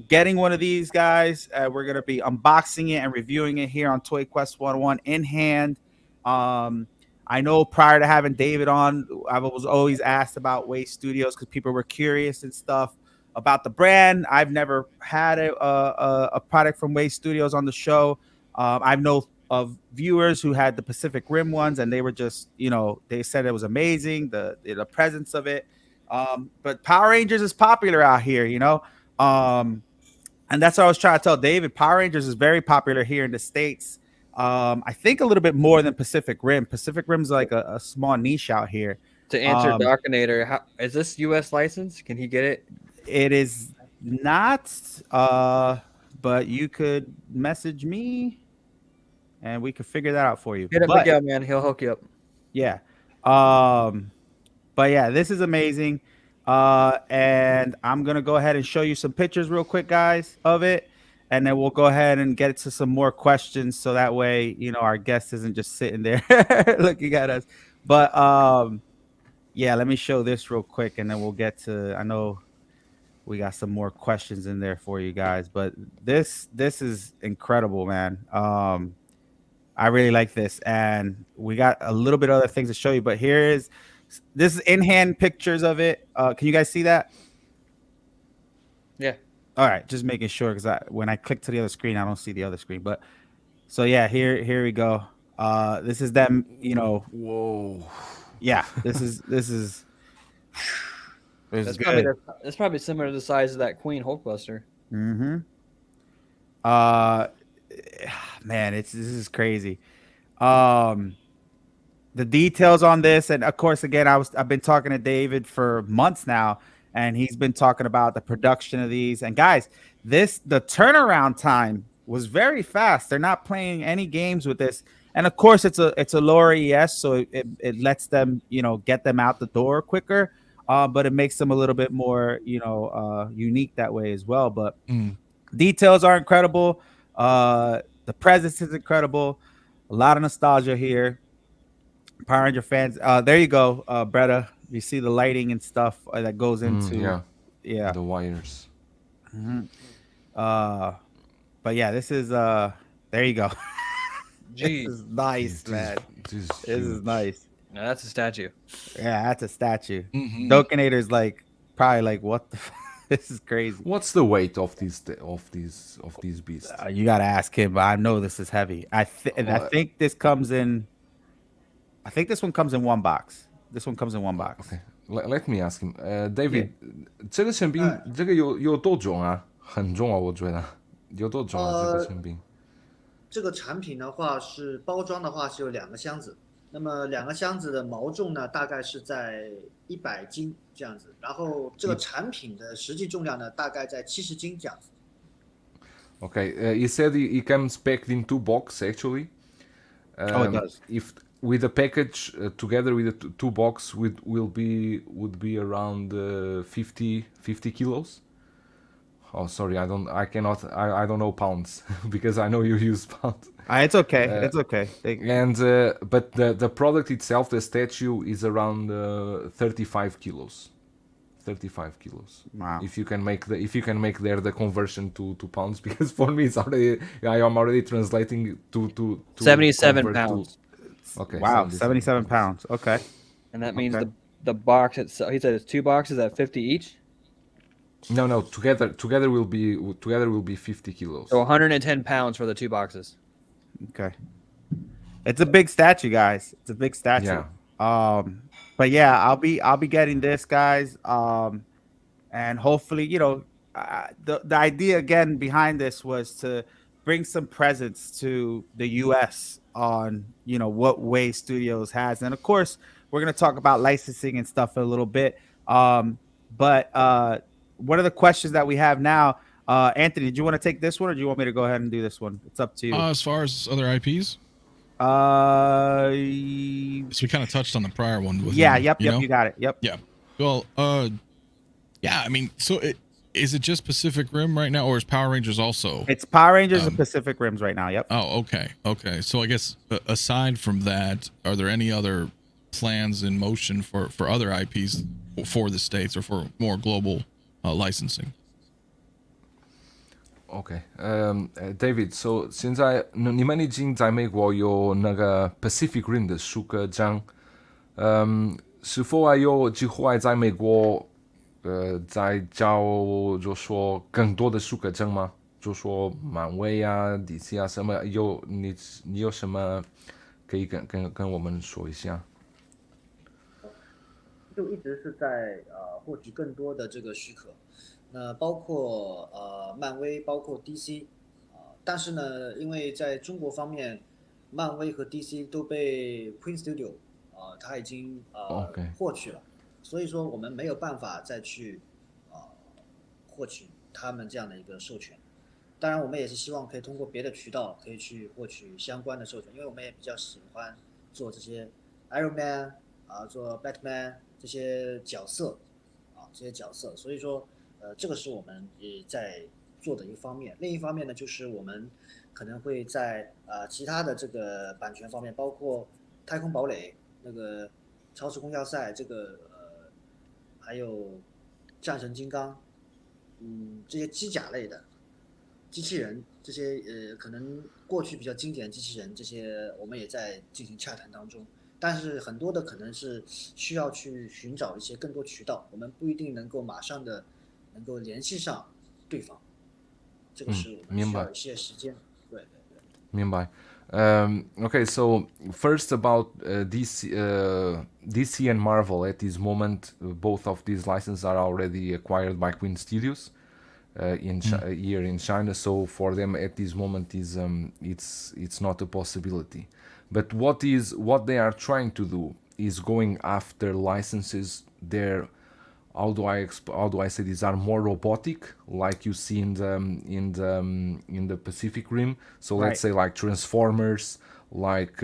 getting one of these guys. We're gonna be unboxing it and reviewing it here on ToyQuest101 in hand. I know prior to having David on, I was always asked about Way Studios because people were curious and stuff about the brand. I've never had a product from Way Studios on the show. I know of viewers who had the Pacific Rim ones, and they were just, you know, they said it was amazing, the presence of it. But Power Rangers is popular out here, you know. And that's what I was trying to tell David. Power Rangers is very popular here in the States. I think a little bit more than Pacific Rim. Pacific Rim's like a small niche out here. To answer Darkinator, is this U.S. license? Can he get it? It is not, but you could message me and we could figure that out for you. Hit up Miguel, man. He'll hook you up. Yeah. But yeah, this is amazing. And I'm going to go ahead and show you some pictures real quick, guys, of it. And then we'll go ahead and get to some more questions. So that way, you know, our guest isn't just sitting there looking at us. But yeah, let me show this real quick. And then we'll get to, I know we got some more questions in there for you guys. But this is incredible, man. I really like this. And we got a little bit of other things to show you. But this is in-hand pictures of it. Can you guys see that? Yeah. All right, just making sure because when I click to the other screen, I don't see the other screen. But so yeah, here we go. This is them, you know. Whoa. Yeah, this is That's probably similar to the size of that Queen Hulkbuster. Mm-hmm. Man, this is crazy. The details on this, and of course, again, I've been talking to David for months now. And he's been talking about the production of these. And guys, the turnaround time was very fast. They're not playing any games with this. And of course, it's a lower ES, so it lets them, you know, get them out the door quicker. But it makes them a little bit more, you know, unique that way as well. But details are incredible. The presence is incredible. A lot of nostalgia here. Power Ranger fans. There you go, Bretta. You see the lighting and stuff that goes into the wires. Mm-hmm. But yeah, this is there you go. This is nice, man. This is nice. No, that's a statue. Yeah, that's a statue. Mm-hmm. Dokinator's like probably like, what the this is crazy. What's the weight of these beasts? You gotta ask him, but I know this is heavy. I think this comes in. I think this one comes in one box. This one comes in one box. Okay, let me ask him. David, 这个宪兵这个有多重啊？很重啊，我觉得有多重啊？这个宪兵。这个产品的话是包装的话是有2个箱子，那么2个箱子的毛重呢大概是在100斤这样子，然后这个产品的实际重量呢大概在70斤这样子。Okay, he said he comes packed in 2 boxes actually. Oh, it does. If with the package together with the 2 box would be around 50 kilos. Oh, sorry, I don't know pounds because I know you use pounds. It's okay. It's okay. And but the product itself, the statue, is around 35 kilos. 35 kilos. Wow. If you can make there the conversion to pounds, because for me it's already I am already translating to 77 pounds. Okay. Wow, 77 pounds. Okay. And that means the box itself. He said it's 2 boxes at 50 each. No. Together will be 50 kilos. So 110 pounds for the 2 boxes. Okay. It's a big statue, guys. It's a big statue. Yeah. But yeah, I'll be getting this, guys. And hopefully, the idea again behind this was to bring some presence to the US on, what Way Studios has. And of course, we're going to talk about licensing and stuff in a little bit. But one of the questions that we have now, Anthony, did you want to take this one, or do you want me to go ahead and do this one? It's up to you. As far as other IPs, so we kind of touched on the prior one. With yeah, him, yep, you got it. Yep. Yeah. Well, yeah. I mean, so is it just Pacific Rim right now, or is Power Rangers also? It's Power Rangers and Pacific Rims right now. Yep. Oh, okay. Okay. So I guess aside from that, are there any other plans in motion for other IPs for the States or for more global licensing? OK， David， so 现在你们已经在美国有那个 Pacific Rim 的书个章，是否还有计划在美国再找就说更多的书个章吗？就说漫威啊、DC 啊什么你有什么可以跟我们说一下？就一直是在获取更多的这个许可。那包括漫威，包括 DC，但是呢，因为在中国方面，漫威和 DC 都被 Queen Studio 他已经获取了，所以说我们没有办法再去获取他们这样的一个授权。当然，我们也是希望可以通过别的渠道可以去获取相关的授权，因为我们也比较喜欢做这些 Iron Man 做 Batman 这些角色所以说。这个是我们也在做的一方面。另一方面呢，就是我们可能会在其他的这个版权方面，包括太空堡垒那个超时空要塞这个还有战神金刚，这些机甲类的机器人，这些可能过去比较经典的机器人，这些我们也在进行洽谈当中。但是很多的可能是需要去寻找一些更多渠道，我们不一定能够马上的。能够联系上对方，这个是我们需要一些时间。对。明白。Okay, so first about DC and Marvel. At this moment, both of these licenses are already acquired by Queen Studios here in China. So for them, at this moment, it's not a possibility. But what they are trying to do is going after licenses there. How do I say these are more robotic, like you see in the Pacific Rim? So let's say like Transformers, like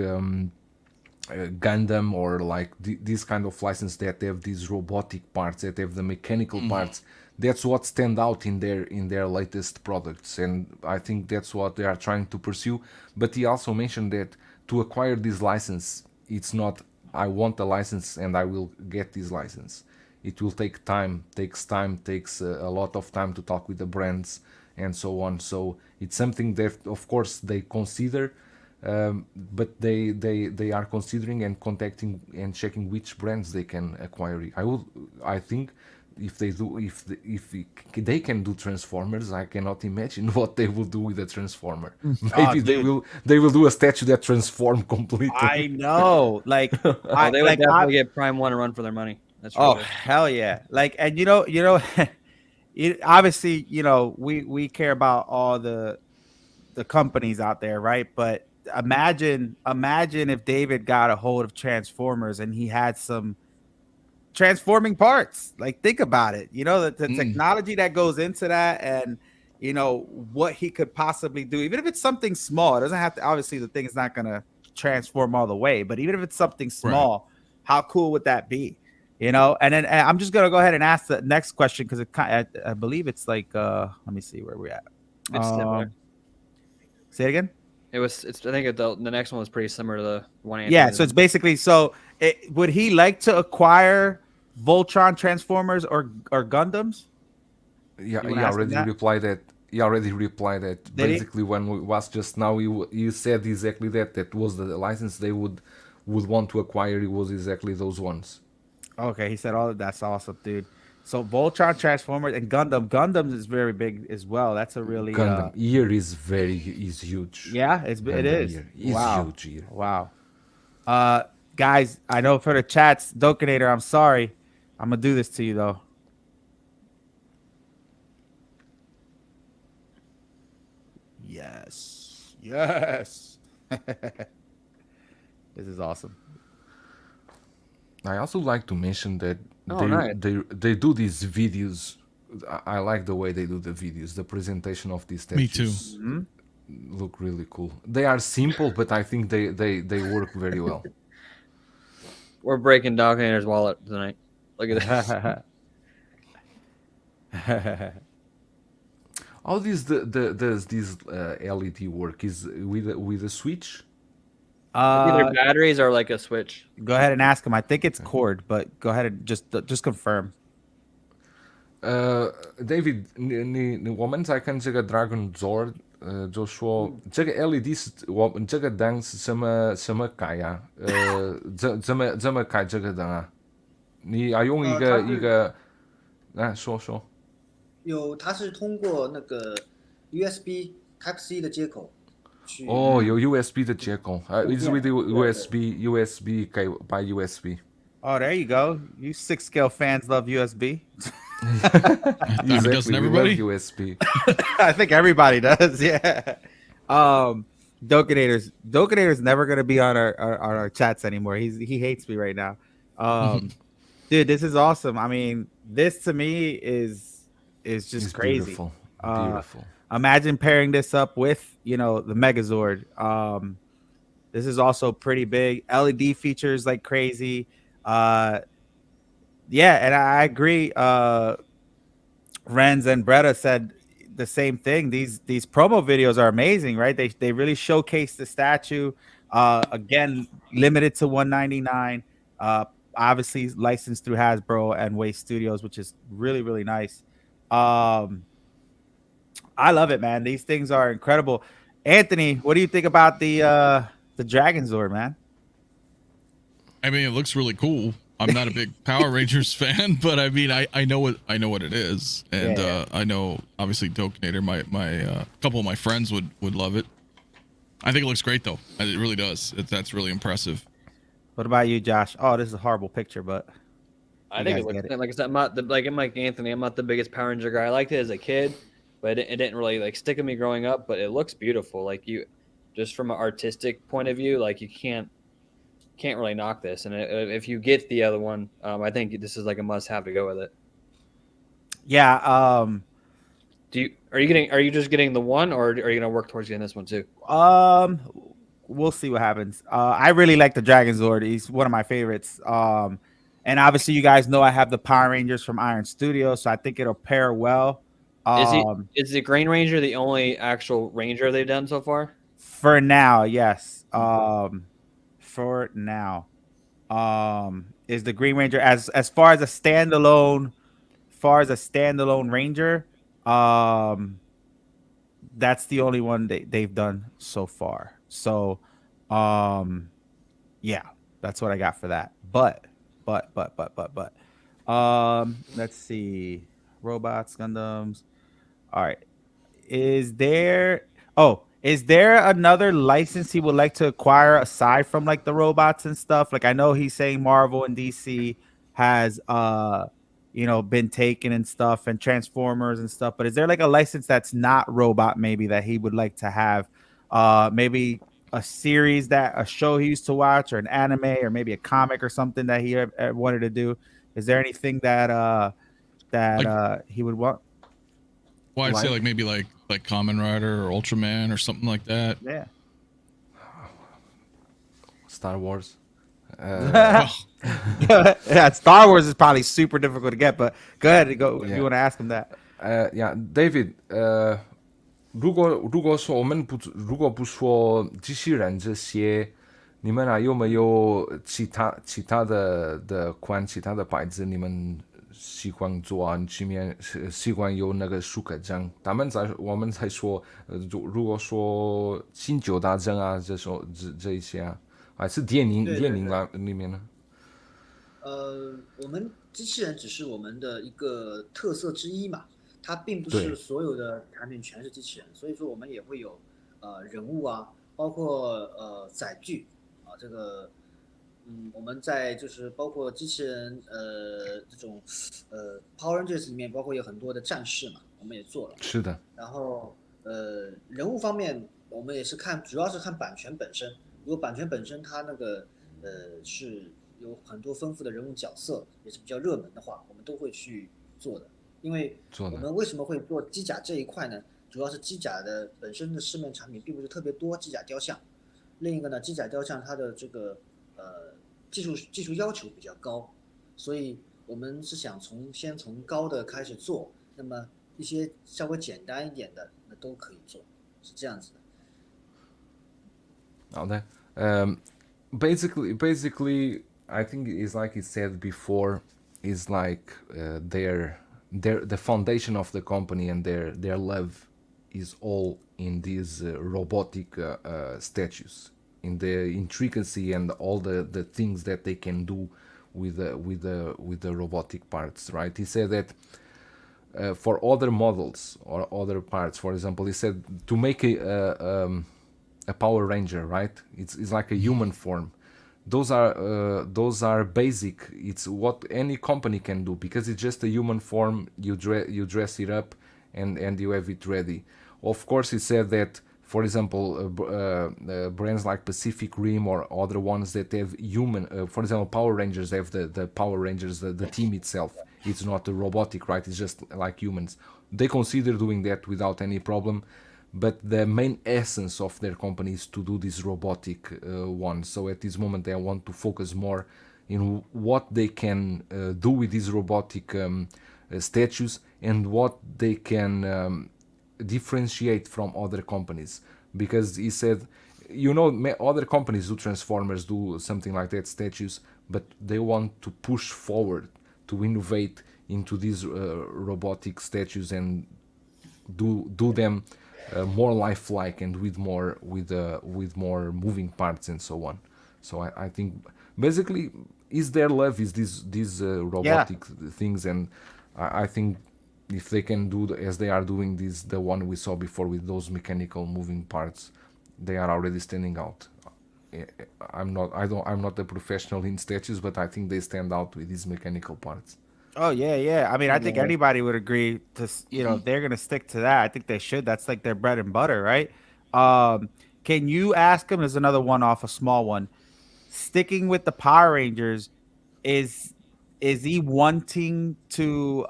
Gundam, or like this kind of license that have these robotic parts, that have the mechanical parts. That's what stand out in their latest products, and I think that's what they are trying to pursue. But he also mentioned that to acquire this license, it's not I want a license and I will get this license. It will take time, takes a lot of time to talk with the brands and so on. So it's something that, of course, they consider, but they are considering and contacting and checking which brands they can acquire. I think if they can do Transformers, I cannot imagine what they will do with a Transformer. Maybe they will do a statue that transforms completely. I know, like they would definitely get Prime 1 a run for their money. That's really hell yeah! Like, and obviously, we care about all the companies out there, right? But imagine if David got a hold of Transformers and he had some transforming parts. Like, think about it. The technology that goes into that, and what he could possibly do, even if it's something small. It doesn't have to. Obviously, the thing is not gonna transform all the way, but even if it's something small, how cool would that be? And then I'm just gonna go ahead and ask the next question because I believe it's like let me see where we're at. It's similar. Say it again. I think the next one was pretty similar to the one. Yeah, so it's basically would he like to acquire Voltron Transformers or Gundams? Yeah, he already replied that. He already replied that. Basically, when we was just now, you said exactly that. That was the license they would want to acquire. It was exactly those ones. Okay, he said all of that's awesome, dude. So Voltron, Transformers, and Gundam. Gundam is very big as well. That's a really Gundam ear is huge. yeah, it Gundam is. ear is Wow. huge ear. Wow. Guys, I know for the chats, Dokinator, I'm sorry. I'm gonna do this to you though. Yes. Yes. This is awesome. I also like to mention that Oh, nice. they do these videos. I like the way they do the videos. The presentation of these Me too. statues look really cool. They are simple, but I think they work very well. We're breaking Dognator's wallet tonight. Look at this. How does does this LED work? Is with a switch? Either batteries or like a switch. Go ahead and ask him. I think it's cord, but go ahead and just confirm. David，我们在看这个 Dragon Zord，就说这个 LED 是我们这个灯是什么改呀？怎么改这个灯啊？你要用一个说。它是通过那个 USB Type C 的接口去。哦，有 USB 的接口，it's with USB 可以by USB。Oh, there you go. You 6-scale fans love USB. Exactly, doesn't everybody? We love USB. I think everybody does. Yeah. Dokinator's never gonna be on our chats anymore. He hates me right now. Dude, this is awesome. I mean, this to me is just It's crazy. Beautiful. Beautiful. Imagine pairing this up with the Megazord. This is also pretty big. LED features like crazy. Yeah, and I agree. Renz and Bretta said the same thing. These promo videos are amazing, right? They really showcase the statue. Again, limited to 199. Obviously licensed through Hasbro and Waste Studios, which is really, really nice. I love it, man. These things are incredible. Anthony, what do you think about the Dragon Zord, man? I mean, it looks really cool. I'm not a big Power Rangers fan, but I mean, I know what it is, and I know obviously Dokinator, my couple of my friends would love it. I think it looks great though. It really does. That's really impressive. What about you, Josh? Oh, this is a horrible picture, but I think it looks like I said, I'm not like Anthony. I'm not the biggest Power Ranger guy. I liked it as a kid, but it didn't really like stick with me growing up. But it looks beautiful. Like just from an artistic point of view, like you can't really knock this. And if you get the other one, I think this is like a must-have to go with it. Yeah. Are you just getting the one, or are you gonna work towards getting this one too? We'll see what happens. I really like the Dragon Zord. He's one of my favorites. And obviously you guys know I have the Power Rangers from Iron Studios, so I think it'll pair well. Is the Green Ranger the only actual Ranger they've done so far? For now, yes. For now, is the Green Ranger as far as a standalone, Ranger, that's the only one they've done so far. So, yeah, that's what I got for that. But, let's see, robots, Gundams. All right, is there another license he would like to acquire aside from like the robots and stuff? Like I know he's saying Marvel and DC has been taken and stuff, and Transformers and stuff, but is there like a license that's not robot maybe that he would like to have? Maybe a series, a show he used to watch, or an anime, or maybe a comic or something that he wanted to do. Is there anything that he would want? Well, I'd say like maybe like Kamen Rider or Ultraman or something like that. Yeah. Star Wars. Yeah, Star Wars is probably super difficult to get, but go ahead. You want to ask him that? Yeah, David. 如果说我们如果不说机器人这些，你们有没有其他的款其他的牌子？你们喜欢做啊？里面喜欢有那个舒克章？我们在说，如果说星球大战啊，这一些啊，还是电影里面呢？我们机器人只是我们的一个特色之一嘛，它并不对是所有的产品全是机器人，所以说我们也会有人物啊，包括载具啊，这个我们在就是包括机器人这种Power Rangers 里面，包括有很多的战士嘛，我们也做了。是的，然后人物方面，我们也是看，主要是看版权本身。如果版权本身它那个是有很多丰富的人物角色，也是比较热门的话，我们都会去做的。因为我们为什么会做机甲这一块呢？主要是机甲的本身的市面产品并不是特别多，机甲雕像。另一个呢，机甲雕像它的这个技术要求比较高，所以我们是想先从高的开始做，那么一些稍微简单一点的那都可以做，是这样子的。好的basically I think it's like it said before, is like the foundation of the company and their love is all in these robotic statues, in the intricacy and all the things that they can do with the robotic parts, right? He said that for other models or other parts, for example, he said to make a Power Ranger, right? It's like a human form. Those are basic. It's what any company can do because it's just a human form. You dress it up, and you have it ready. Of course, he said that, for example, brands like Pacific Rim or other ones that have human, for example, Power Rangers have the Power Rangers, the team itself. It's not a robotic, right? It's just like humans. They consider doing that without any problem, but the main essence of their company is to do this robotic one. So at this moment, they want to focus more in what they can do with these robotic statues and what they can differentiate from other companies. Because he said, other companies do Transformers, do something like that, statues, but they want to push forward, to innovate into these robotic statues and do them more lifelike and with more moving parts and so on. So I think basically is their love is these robotic things, and I think if they can do as they are doing this, the one we saw before with those mechanical moving parts, they are already standing out. I'm not a professional in statues, but I think they stand out with these mechanical parts. Oh yeah. I mean, I think anybody would agree to, if they're gonna stick to that, I think they should. That's like their bread and butter, right? Can you ask him? There's another one off, a small one. Sticking with the Power Rangers, is he wanting to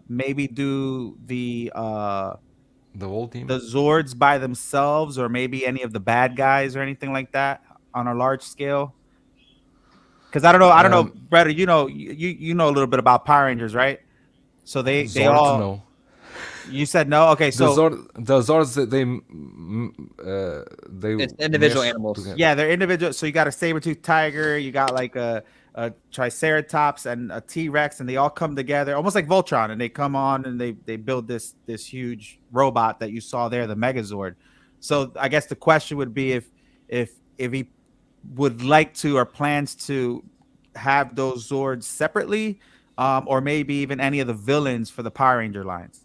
maybe do the whole team, the Zords by themselves, or maybe any of the bad guys or anything like that on a large scale? Because I don't know, Brett. You know a little bit about Power Rangers, right? So they Zords, all. no. You said no. Okay, so the Zords they it's individual animals. Together. Yeah, they're individual. So you got a saber-toothed tiger, you got like a triceratops and a T-Rex, and they all come together almost like Voltron, and they come on and they build this huge robot that you saw there, the Megazord. So I guess the question would be if he would like to or plans to have those Zords separately, or maybe even any of the villains for the Power Ranger lines.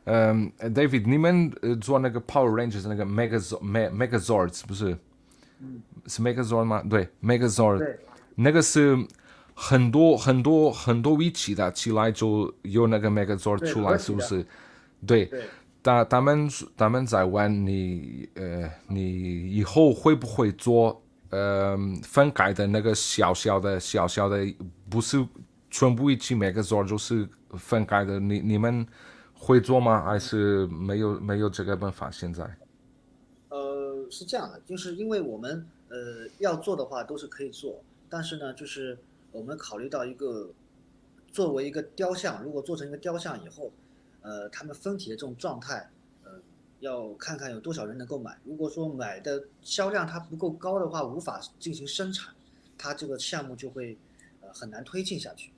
David， 你们做那个 Power Rangers 那个 Megazords 不是？是 Megazord 吗？对 ，Megazord， 那个是很多一起的，起来就有那个 Megazord 出来，是不是？对。他们在玩你以后会不会做分开的那个小小的，不是全部一起 Megazord 就是分开的，你们会做吗？还是没有这个办法？现在？是这样的，就是因为我们要做的话都是可以做，但是呢，就是我们考虑到作为一个雕像，如果做成一个雕像以后，他们分体的这种状态，要看看有多少人能够买。如果说买的销量它不够高的话，无法进行生产，它这个项目就会很难推进下去。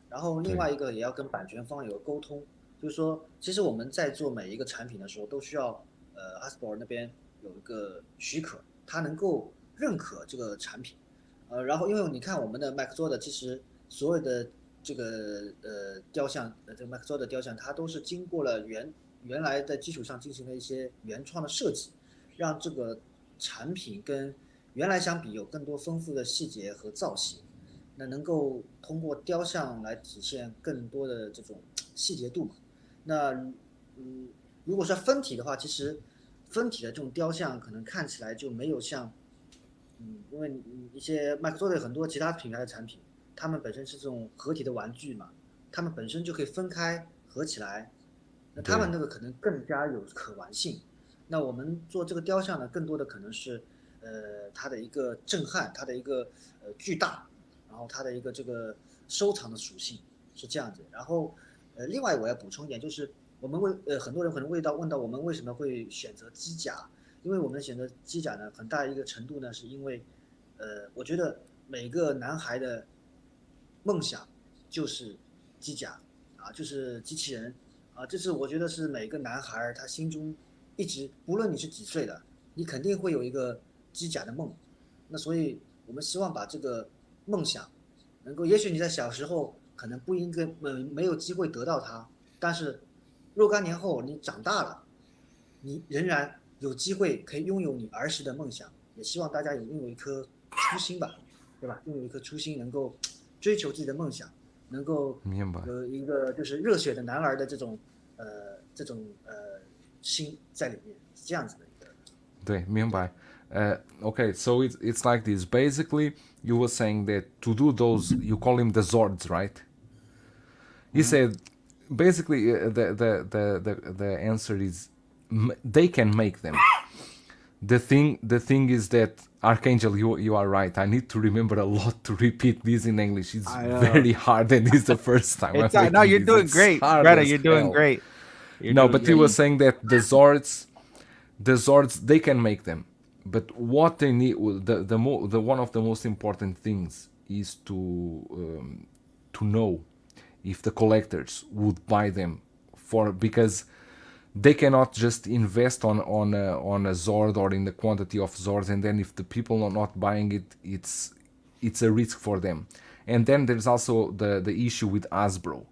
然后另外一个也要跟版权方有沟通。就是说，其实我们在做每一个产品的时候，都需要Hasbro 那边有一个许可，他能够认可这个产品，然后因为你看我们的麦克做的，其实所有的这个雕像，这个麦克做的雕像，它都是经过了原来的基础上进行了一些原创的设计，让这个产品跟原来相比有更多丰富的细节和造型，那能够通过雕像来体现更多的这种细节度嘛。那如果说分体的话，其实分体的这种雕像可能看起来就没有像因为一些麦克做的很多其他品牌的产品，他们本身是这种合体的玩具嘛，他们本身就可以分开合起来，那他们那个可能更加有可玩性。那我们做这个雕像呢，更多的可能是它的一个震撼，它的一个巨大，然后它的一个这个收藏的属性是这样子。然后另外我要补充一点，就是我们很多人可能问到我们为什么会选择机甲。因为我们选择机甲呢，很大一个程度呢，是因为，我觉得每个男孩的梦想就是机甲啊，就是机器人啊，这是我觉得是每个男孩他心中一直，不论你是几岁的，你肯定会有一个机甲的梦。那所以我们希望把这个梦想能够，也许你在小时候可能不应该没有机会得到它，但是若干年后你长大了，你仍然有机会可以拥有你儿时的梦想，也希望大家拥有一颗初心吧，对吧？拥有一颗初心，能够追求自己的梦想，能够有一个就是热血的男儿的这种心在里面，是这样子的一个。对，明白。Okay, so it's like this. Basically, you were saying that to do those, you call them the Zords, right? You said basically the answer is they can make them. The thing is that Archangel, you are right. I need to remember a lot to repeat this in English. It's very hard, and it's the first time. No, you're doing great, Greta. You're doing great. No, but you were saying that the Zords, they can make them, but what they need, the one of the most important things is to know if the collectors would buy them because they cannot just invest on a Zord or in the quantity of Zords, and then if the people are not buying it, it's a risk for them. And then there's also the issue with Hasbro,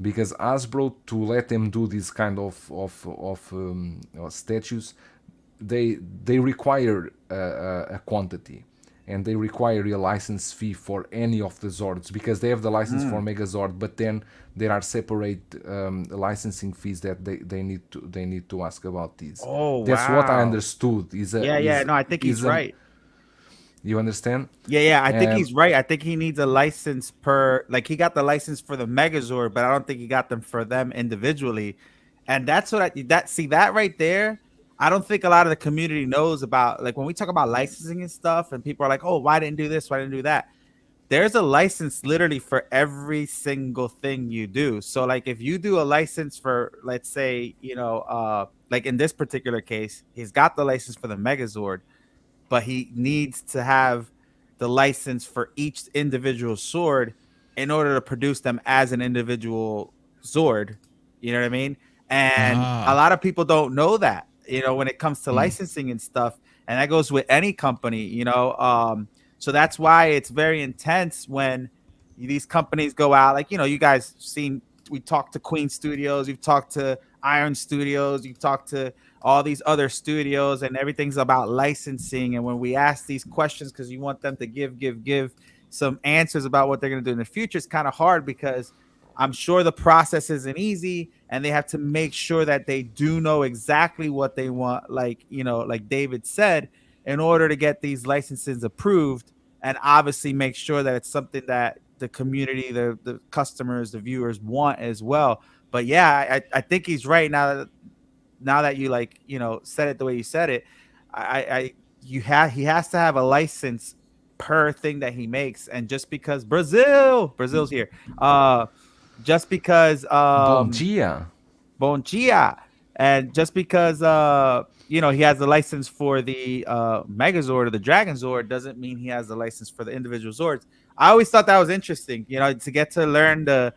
because Hasbro, to let them do this kind of statues, they require a quantity, and they require a license fee for any of the Zords, because they have the license for Megazord, but then there are separate licensing fees that they need to ask about these. Oh, that's what I understood. No, I think he's right. You understand? Yeah, I think he's right. I think he needs a license like he got the license for the Megazord, but I don't think he got them for them individually. And that's what that right there. I don't think a lot of the community knows about, like when we talk about licensing and stuff and people are like, oh, why didn't do this? Why didn't do that? There's a license literally for every single thing you do. So like if you do a license for, let's say, like in this particular case, he's got the license for the Megazord, but he needs to have the license for each individual sword in order to produce them as an individual Zord. You know what I mean? And a lot of people don't know that, when it comes to licensing and stuff. And that goes with any company, so that's why it's very intense when these companies go out. Like, you guys seen, we talked to Queen Studios, we've talked to Iron Studios, you've talked to all these other studios, and everything's about licensing. And when we ask these questions, because you want them to give some answers about what they're going to do in the future, it's kind of hard because I'm sure the process isn't easy, and they have to make sure that they do know exactly what they want, like David said, in order to get these licenses approved, and obviously make sure that it's something that the community, the customers, the viewers want as well. But yeah, I think he's right. Now that you said it the way you said it, he has to have a license per thing that he makes. And just because Brazil's here, just because Bom dia. And just because he has the license for the Megazord or the Dragon Zord doesn't mean he has the license for the individual Zords. I always thought that was interesting, to get to learn the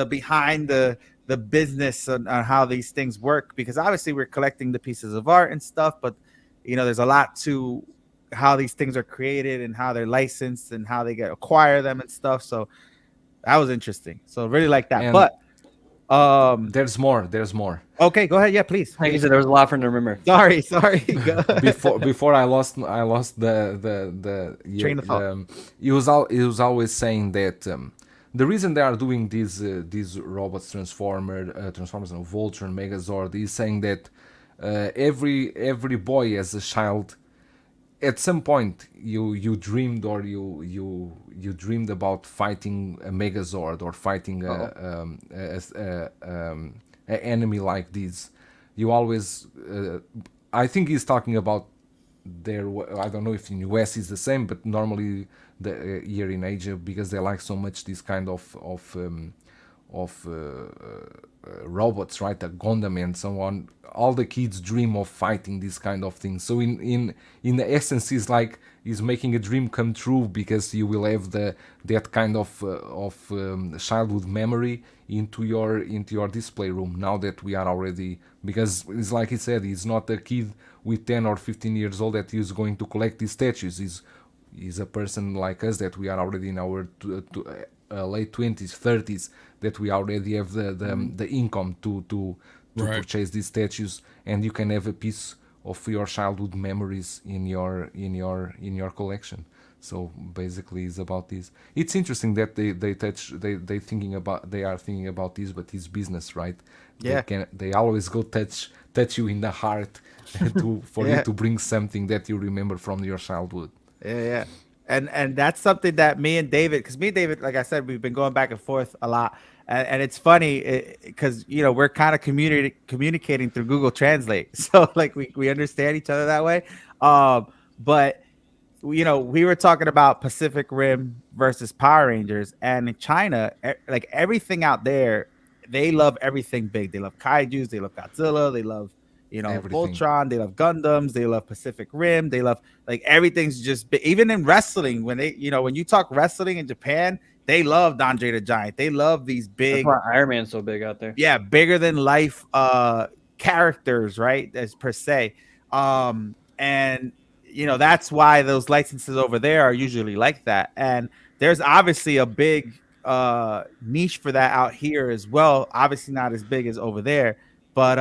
behind the business on how these things work, because obviously we're collecting the pieces of art and stuff, but there's a lot to how these things are created and how they're licensed and how they acquire them and stuff. So that was interesting. So really like that. And but there's more. There's more. okay, go ahead. Yeah, please. Like you said, there was a lot for him to remember. Sorry. Go. Before I lost the Train of thought. he was always saying that the reason they are doing these robots Transformers and Vulture and Megazord is saying that every boy as a child at some point you dreamed or you dreamed about fighting a Megazord or fighting an enemy like this. You always I think he's talking about there. I don't know if in US is the same, but normally here in Asia, because they like so much this kind of robots, right? A Gundam and so on. All the kids dream of fighting this kind of thing. So in the essence, is making a dream come true, because you will have that kind of childhood memory into your display room now that we are already, because it's like he said, he's not a kid with 10 or 15 years old that is going to collect these statues. He's a person like us that we are already in our late 20s, 30s, that we already have the income to Right. purchase these statues, and you can have a piece of your childhood memories in your collection. So basically, it's about this. It's interesting that they are thinking about this, but it's business, right? Yeah. They always go touch you in the heart for Yeah. you to bring something that you remember from your childhood. Yeah. And that's something that me and David, because me and David, like I said, we've been going back and forth a lot. And it's funny because, we're kind of communicating through Google Translate. So like we understand each other that way. But, we were talking about Pacific Rim versus Power Rangers. And in China, like everything out there, they love everything big. They love kaijus. They love Godzilla. They love, Everything. Voltron. They love Gundams. They love Pacific Rim. They love, like, everything's just big. Even in wrestling, when when you talk wrestling in Japan, they love Andre the Giant. They love these That's big, why Iron Man's so big out there. yeah, bigger than life characters, right? As per se. And that's why those licenses over there are usually like that. And there's obviously a big niche for that out here as well. Obviously not as big as over there, but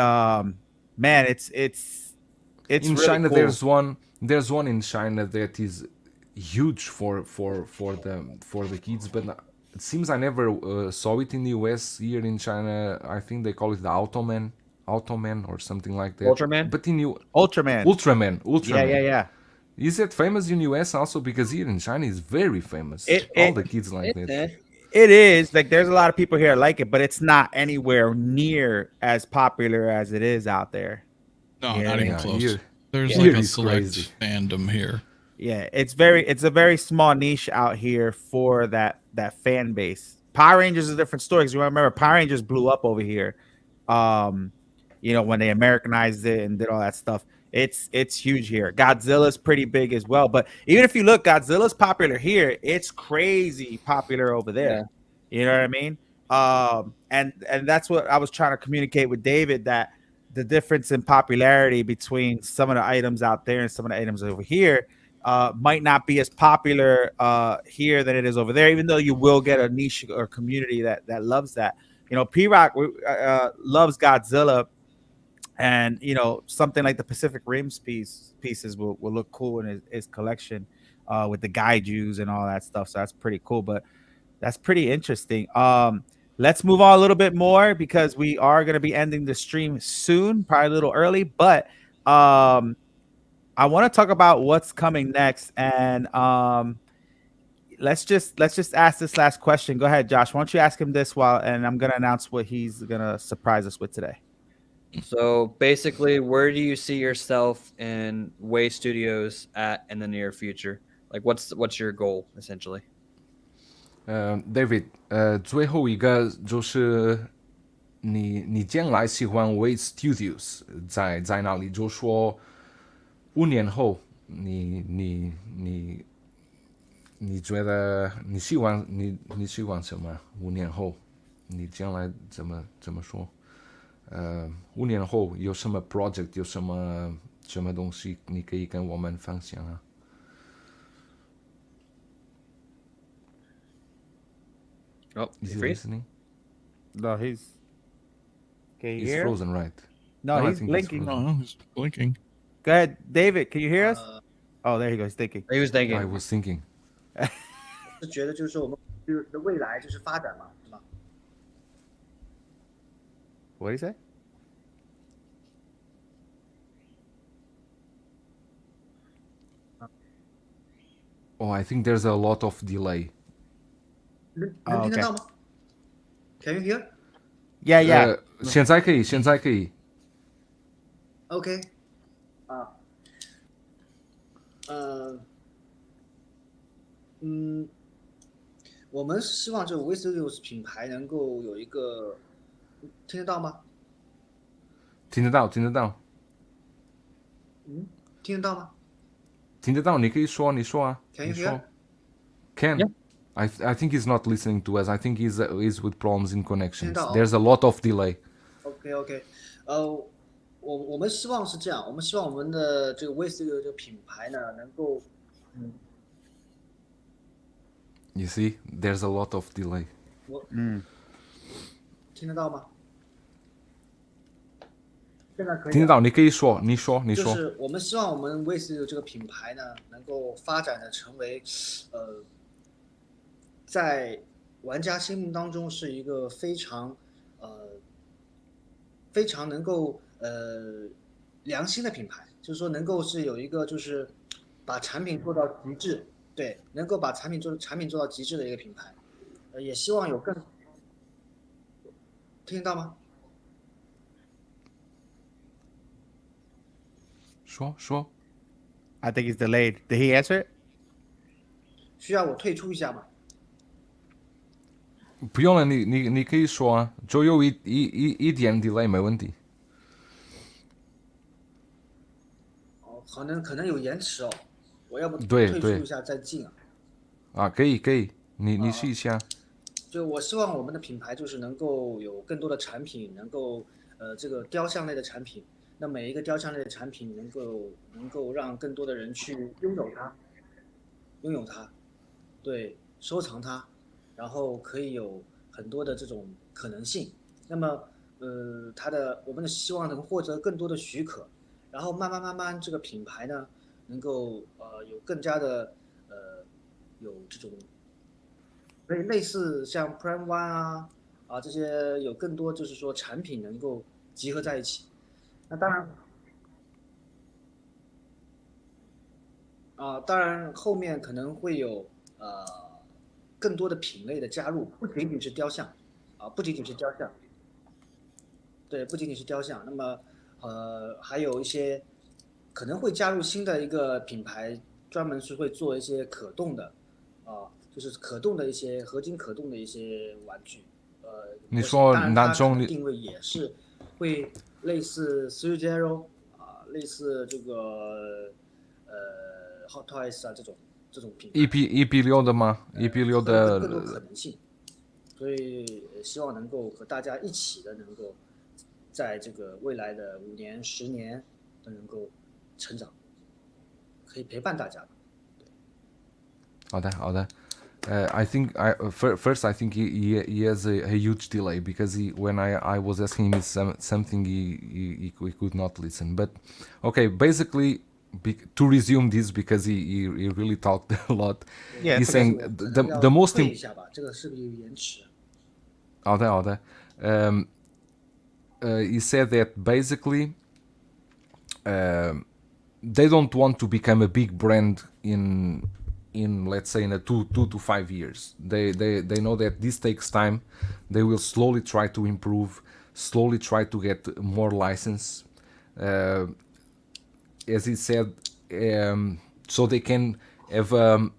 man, it's In really China, cool. there's one in China that is huge for the kids, but it seems I never saw it in the US. Here in China, I think they call it the Automan or something like that. Ultraman? But in Ultraman. Ultraman. Yeah. Is it famous in US also? Because here in China it's very famous. It- All it- the kids like that. It is, like, there's a lot of people here like it, but it's not anywhere near as popular as it is out there. No, Yeah, not even yeah, close. here- There's here like a is select crazy. fandom here. Yeah, it's a very small niche out here for that fan base. Power Rangers is a different story, because you remember Power Rangers blew up over here. When they Americanized it and did all that stuff. It's huge here. Godzilla's pretty big as well. But even if you look, Godzilla's popular here. It's crazy popular over there. Yeah. You know what I mean? And that's what I was trying to communicate with David, that the difference in popularity between some of the items out there and some of the items over here might not be as popular here than it is over there, even though you will get a niche or community that loves that. P-Rock loves Godzilla, and something like the Pacific Rim's pieces will look cool in his collection with the gaijus and all that stuff. So that's pretty cool, but that's pretty interesting. Let's move on a little bit more, because we are going to be ending the stream soon, probably a little early, but I want to talk about what's coming next. And let's just ask this last question. Go ahead, Josh. Why don't you ask him this and I'm going to announce what he's going to surprise us with today. So basically, where do you see yourself in Way Studios in the near future? Like, what's your goal essentially? David，最后一个就是你将来喜欢 Wade Studios 在哪里？就说5年后，你觉得你喜欢什么？5年后，你将来怎么说？5年后有什么 project，有什么东西你可以跟我们分享啊？ Oh, Is you he freeze? listening? No, he's. Can you He's hear? frozen, right? No, I he's think blinking. frozen. No, he's blinking. Go ahead, David. Can you hear us? 呃， Oh, there he goes. Thinking. He was thinking. I was thinking. 是觉得就是说我们就是未来就是发展嘛，是吗？ What did he say? Oh, I think there's a lot of delay. 能听得到吗 ？Can you hear? Yeah, yeah. 现在可以，现在可以。 OK， 啊，我们是希望这个 v s Studios 品牌能够有一个听得到吗？听得到，听得到，听得到吗听得到。你可以说，你说啊， ？Can 你 you 说。 hear? Can. Yeah. I think he's not listening to us. I think he's with problems in connections. 听到。 There's a lot of delay. OK， 我们希望是这样，我们希望我们的这个 v s Studio 这个品牌呢，能够 You see, there's a lot of delay. 听得到吗？现在可以啊。听得到，你可以说，你说，你说。就是我们希望我们 v s 这个品牌呢，能够发展的成为，在玩家心目当中是一个非常能够良心的品牌，就是说能够是有一个就是把产品做到极致，对，能够把产品做到极致的一个品牌，也希望有更听得到吗？说。 I think he's delayed. Did he answer it? 需要我退出一下吗？不用了，你可以说啊，只有一点 delay 没问题。哦，可能有延迟哦，我要不对对退出一下再进啊。啊，可以，你试一下。就我希望我们的品牌就是能够有更多的产品，能够这个雕像类的产品，那每一个雕像类的产品能够让更多的人去拥有它，对，收藏它，然后可以有很多的这种可能性。那么我们的希望能获得更多的许可，然后慢慢这个品牌呢能够有更加的有这种。所以类似像 Prime One 这些有更多就是说产品能够集合在一起。那当然后面可能会有更多的品类的加入，不仅仅是雕像，对，不仅仅是雕像。那么还有一些可能会加入新的一个品牌，专门是会做一些可动的就是可动的一些合金可动的一些玩具，你说当然它可哪种能定位也是会类似 3Zero 类似这个Hot Toys 这种品牌。EP6的吗？EP6的更多可能性，所以希望能够和大家一起的能够在这个未来的5年、10年都能够成长，可以陪伴大家的。好的。I think first I think he has a huge delay because when I was asking him something he could not listen. But okay, basically to resume this because he really talked a lot. Yeah, He's it's saying the most 对一下吧，这个是不是有延迟？好的。He said that basically they don't want to become a big brand in let's say in a 2 to 5 years. They know that this takes time. They will slowly try to improve, slowly try to get more license. As he said, so they can have a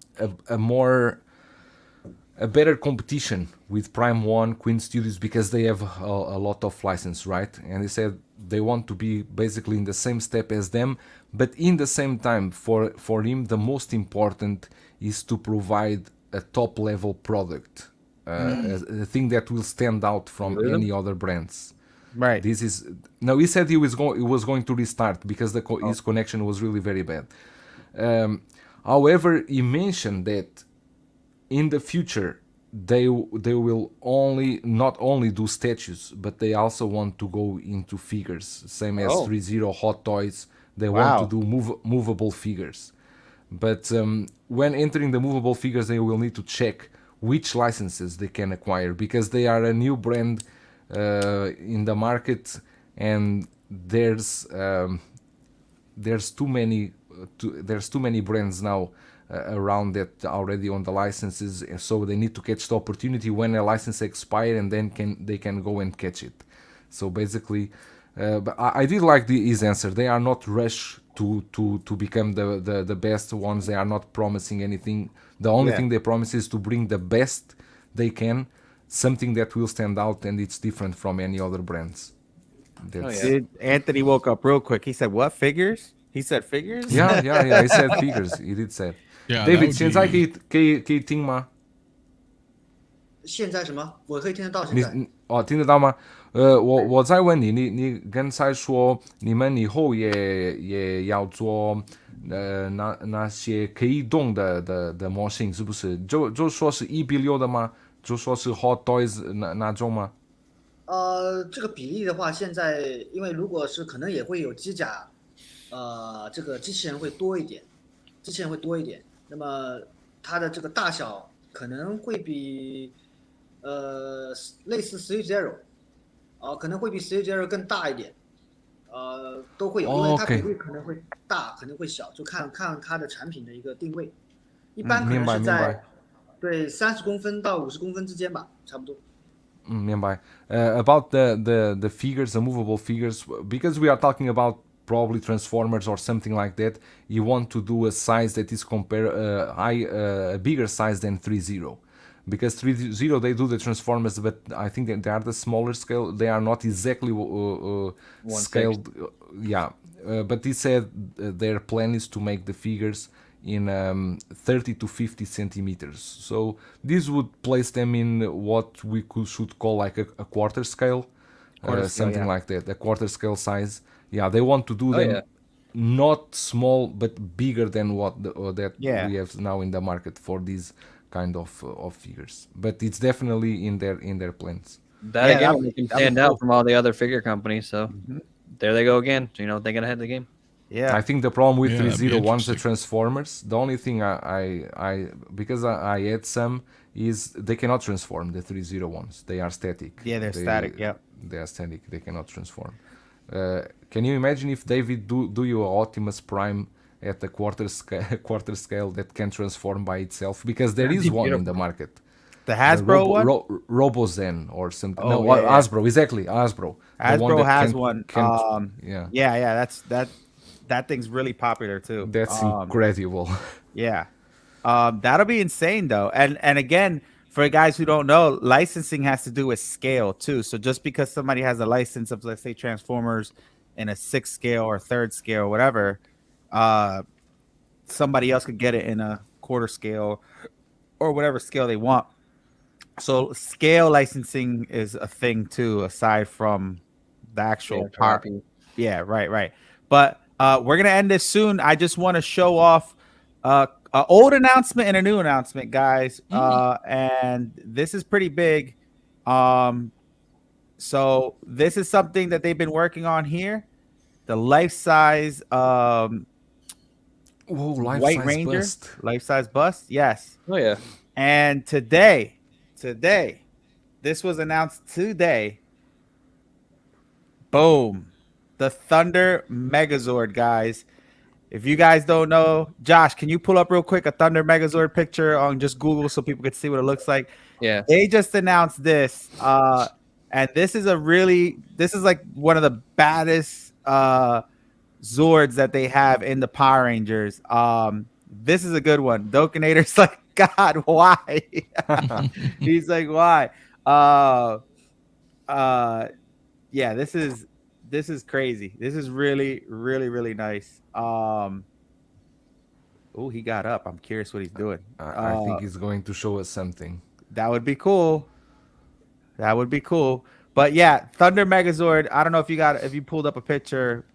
better competition with Prime One, Queen Studios, because they have a lot of license, right? And he said they want to be basically in the same step as them, but in the same time, for him, the most important is to provide a top level product, a thing that will stand out from any other brands. Right. This is no. He said he was going to restart because his connection was really very bad. However, he mentioned that in the future they will not only do statues, but they also want to go into figures, same as Oh. 3.0 Hot Toys. They want to Wow. do movable figures. But when entering the movable figures, they will need to check which licenses they can acquire, because they are a new brand in the market, and there's too many brands now around that already on the licenses, and so they need to catch the opportunity when a license expires, and then they can go and catch it. So basically, but I did like his answer. They are not rushed to become the best ones. They are not promising anything. The only Yeah. thing they promise is to bring the best they can, something that will stand out and it's different from any other brands. That's, yeah. Dude, Anthony woke up real quick. He said, "What figures?" He said, "Figures." yeah. He said figures. He did say. Yeah, that David, would 现在 be- 可以听吗？现在什么？我可以听得到。现在听得到吗？我再问你，你刚才说你们以后也要做那些可以动的模型，是不是？就说是1:6的吗？就说是 Hot Toys 那种吗？这个比例的话，现在因为如果是可能也会有机甲，这个机器人会多一点，那么它的这个大小可能会比类似 Street Zero， 可能会比 Street Zero 更大一点，都会有，因为它比例可能会大，可能会小，就看它的产品的一个定位，一般可能是在对30公分到50公分之间吧，差不多。明白。About the figures, the movable figures, because we are talking about probably Transformers or something like that, you want to do a size that is a bigger size than 3.0. Because 3.0 they do the Transformers, but I think that they are the smaller scale. They are not exactly scaled. But he said their plan is to make the figures in 30 to 50 centimeters. So this would place them in what we should call like a quarter scale, something like that, a quarter scale size. Yeah, they want to do them not small but bigger than what we have now in the market for these kind of figures. But it's definitely in their plans. That again will make them stand out from all the other figure companies. So there they go again. Thinking ahead of the game. Yeah, I think the problem with 3.0 the Transformers, the only thing I because I had some is they cannot transform the 3.0 ones. They are static. Yeah, they're static. Yeah, they are static. They cannot transform. Can you imagine if David do you a Optimus Prime at the quarter scale that can transform by itself? Because there is one in the market. The Hasbro one? RoboZen or something. Oh, no, Hasbro, exactly. Hasbro. Hasbro has one. Yeah. That thing's really popular too. That's incredible. Yeah. That'll be insane though. And again, for guys who don't know, licensing has to do with scale too. So just because somebody has a license of, let's say, Transformers in a 6th scale or 3rd scale or whatever, somebody else could get it in a quarter scale or whatever scale they want. So scale licensing is a thing too, aside from the actual part. Yeah, right. But we're gonna end this soon. I just want to show off an old announcement and a new announcement, guys. And this is pretty big. So this is something that they've been working on here. The life-size White Ranger, life-size bust. Yes. Oh yeah. And today, this was announced today. Boom. The Thunder Megazord, guys. If you guys don't know, Josh, can you pull up real quick a Thunder Megazord picture on just Google so people can see what it looks like? Yeah. They just announced this. And this is like one of the baddest Zords that they have in the Power Rangers. This is a good one. Dokinator's like, God, why? He's like, why? Yeah, this is crazy. This is really, really, really nice. Oh, he got up. I'm curious what he's doing. I think he's going to show us something. That would be cool. But yeah, Thunder Megazord. I don't know if you pulled up a picture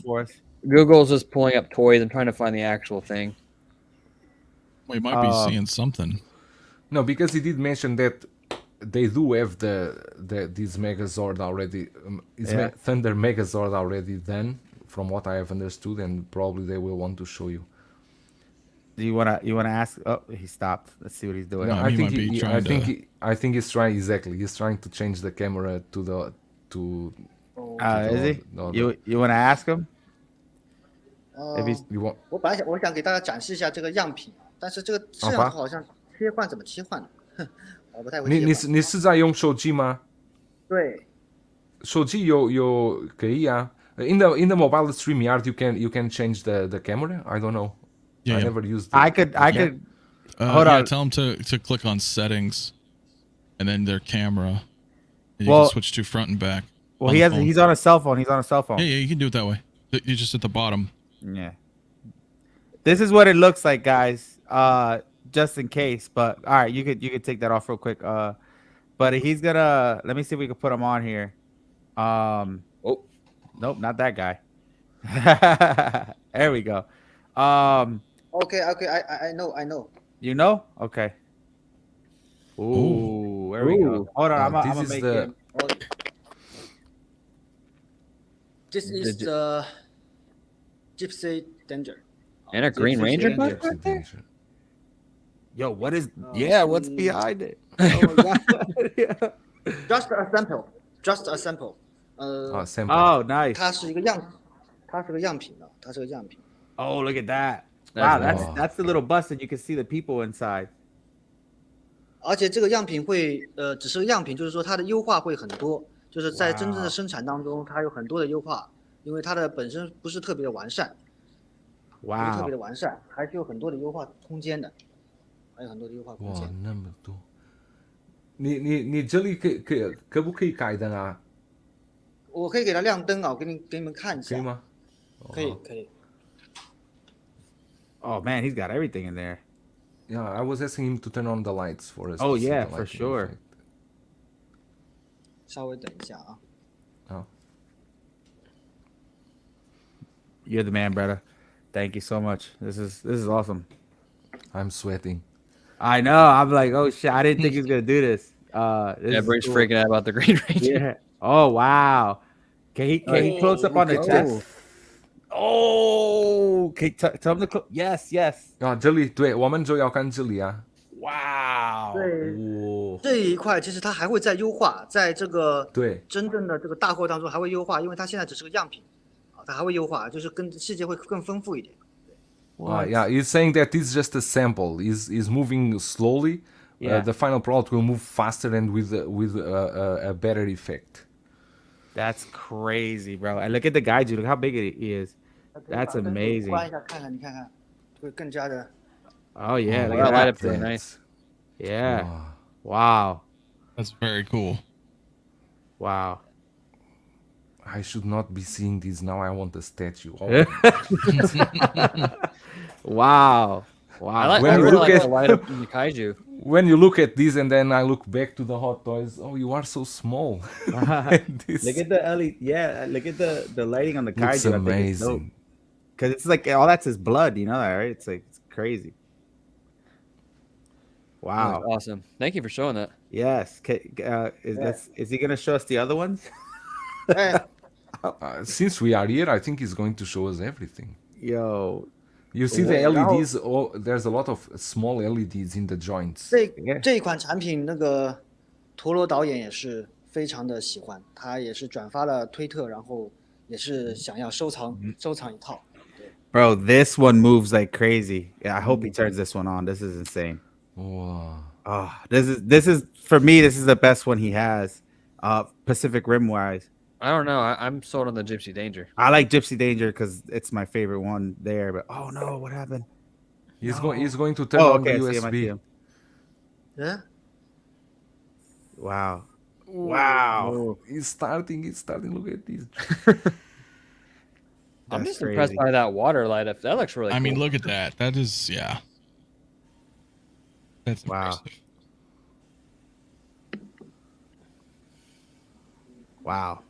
for us. Google's just pulling up toys and trying to find the actual thing. We might be seeing something. No, because he did mention that they do have this Megazord already. Thunder Megazord already done, from what I have understood, and probably they will want to show you. Do you wanna ask? Oh, he stopped. Let's see what he's doing. No, No, I he think might be trying to- I think he's trying exactly. He's trying to change the camera to Is he? no, You wanna ask him? If he's you want 我本来我想给大家展示一下这个样品，但是这个摄像头好像切换怎么切换的？我不太会切换。你是在用手机吗？对，手机有可以啊。In the mobile StreamYard you can change the camera. I don't know. Yeah, I yeah. never used it. I could hold yeah, on. tell them to click on settings, and then their camera. And you Well- can switch to front and back. Well, on he the has. phone. He's on a cell phone. He's on a cell phone. Yeah, yeah, you can do it that way. You're just at the bottom. Yeah. This is what it looks like, guys. Just in case, but all right, you could take that off real quick. But he's gonna. Let me see if we can put him on here. Oh, Nope, not that guy. There we go. OK I know. You know? Okay. Ooh, there we go. Hold on, I'm this gonna is make the- him. Oh, this is Did you- the Gypsy Danger. and a Green Gypsy Ranger Danger. bug right there? Yo, what is? Yeah, what's mm. behind it? Oh my god. Yeah. Just a sample. Just a sample. sample. Oh, nice. 它是一个样，它是个样品啊，它是个样品。 Oh, look at that. That's Wow, nice. that's the little bus and you can see the people inside. 而且这个样品会，只是个样品，就是说它的优化会很多，就是在真正的生产当中，它有很多的优化，因为它的本身不是特别的完善，不是特 Wow. 别的完善，还是有很多的优化空间的，还有很多的优化空哇，间。那么多。你这里可不可以开灯啊？我可以给它亮灯啊，我给你们看一下。可以吗？可以可以。 Oh man, he's got everything in there. Yeah, I was asking him to turn on the lights for us. Oh, to see yeah, the for lighting sure. effect. 稍微等一下啊。 Oh. You're the man, brother. Thank you so much. This is awesome. I'm sweating. I know. I'm like, oh shit, I didn't think he was gonna do this. This Yeah, is Bray's cool. freaking out about the Green Ranger. Yeah. Oh wow. Can he close up on the chest? Oh, okay. Tell him to close. Yes, yes. 啊，这里对，我们就要看这里啊。 Wow. 对， Ooh. 这一块其实它还会再优化，在这个对真正的这个大货当中还会优化，因为它现在只是个样品，啊，它还会优化，就是更细节会更丰富一点。 Yeah, he's saying that it's just a sample. He's moving slowly. Yeah. The final product will move faster and with a better effect. That's crazy, bro. And look at the guide. Look how big he is. That's 把灯 amazing. 关一下看看，你看看，会更加的。 Oh yeah, Oh, look Wow, at light that. up's really nice. Yeah. Wow. Wow. That's very cool. Wow. I should not be seeing this now. I want a statue. Oh, Wow. Wow. I When you really look like at- the light up in the kaiju. when you look at this and then I look back to the hot toys, oh, you are so small. This Look at the LED. Yeah, look at the lighting on the looks kaiju. I think it's dope. amazing. Because it's like all that's his blood, you know that, right? It's like it's crazy. Wow. That's awesome. Thank you for showing that. Yes. Is he gonna show us the other ones? 哎， Since we are here, I think he's going to show us everything. Yo. You see the Yeah. LEDs? Oh, there's a lot of small LEDs in the joints. 这一款产品，那个陀螺导演也是非常的喜欢，他也是转发了推特，然后也是想要收藏一套。 Bro, this one moves like crazy. Yeah, I hope he turns this one on. This is insane. Wow. Oh, this is for me, this is the best one he has. Pacific Rim wise. I don't know. I'm sold on the Gypsy Danger. I like Gypsy Danger because it's my favorite one there. But oh no, what happened? He's going to turn Oh, on okay. the I see him, I see USB. him. 嗯， Wow. Wow. He's starting. Look at this. I'm That's just impressed crazy. by that water light up. That looks really I mean, cool. look at that. That is, yeah. That's Wow. impressive. Wow.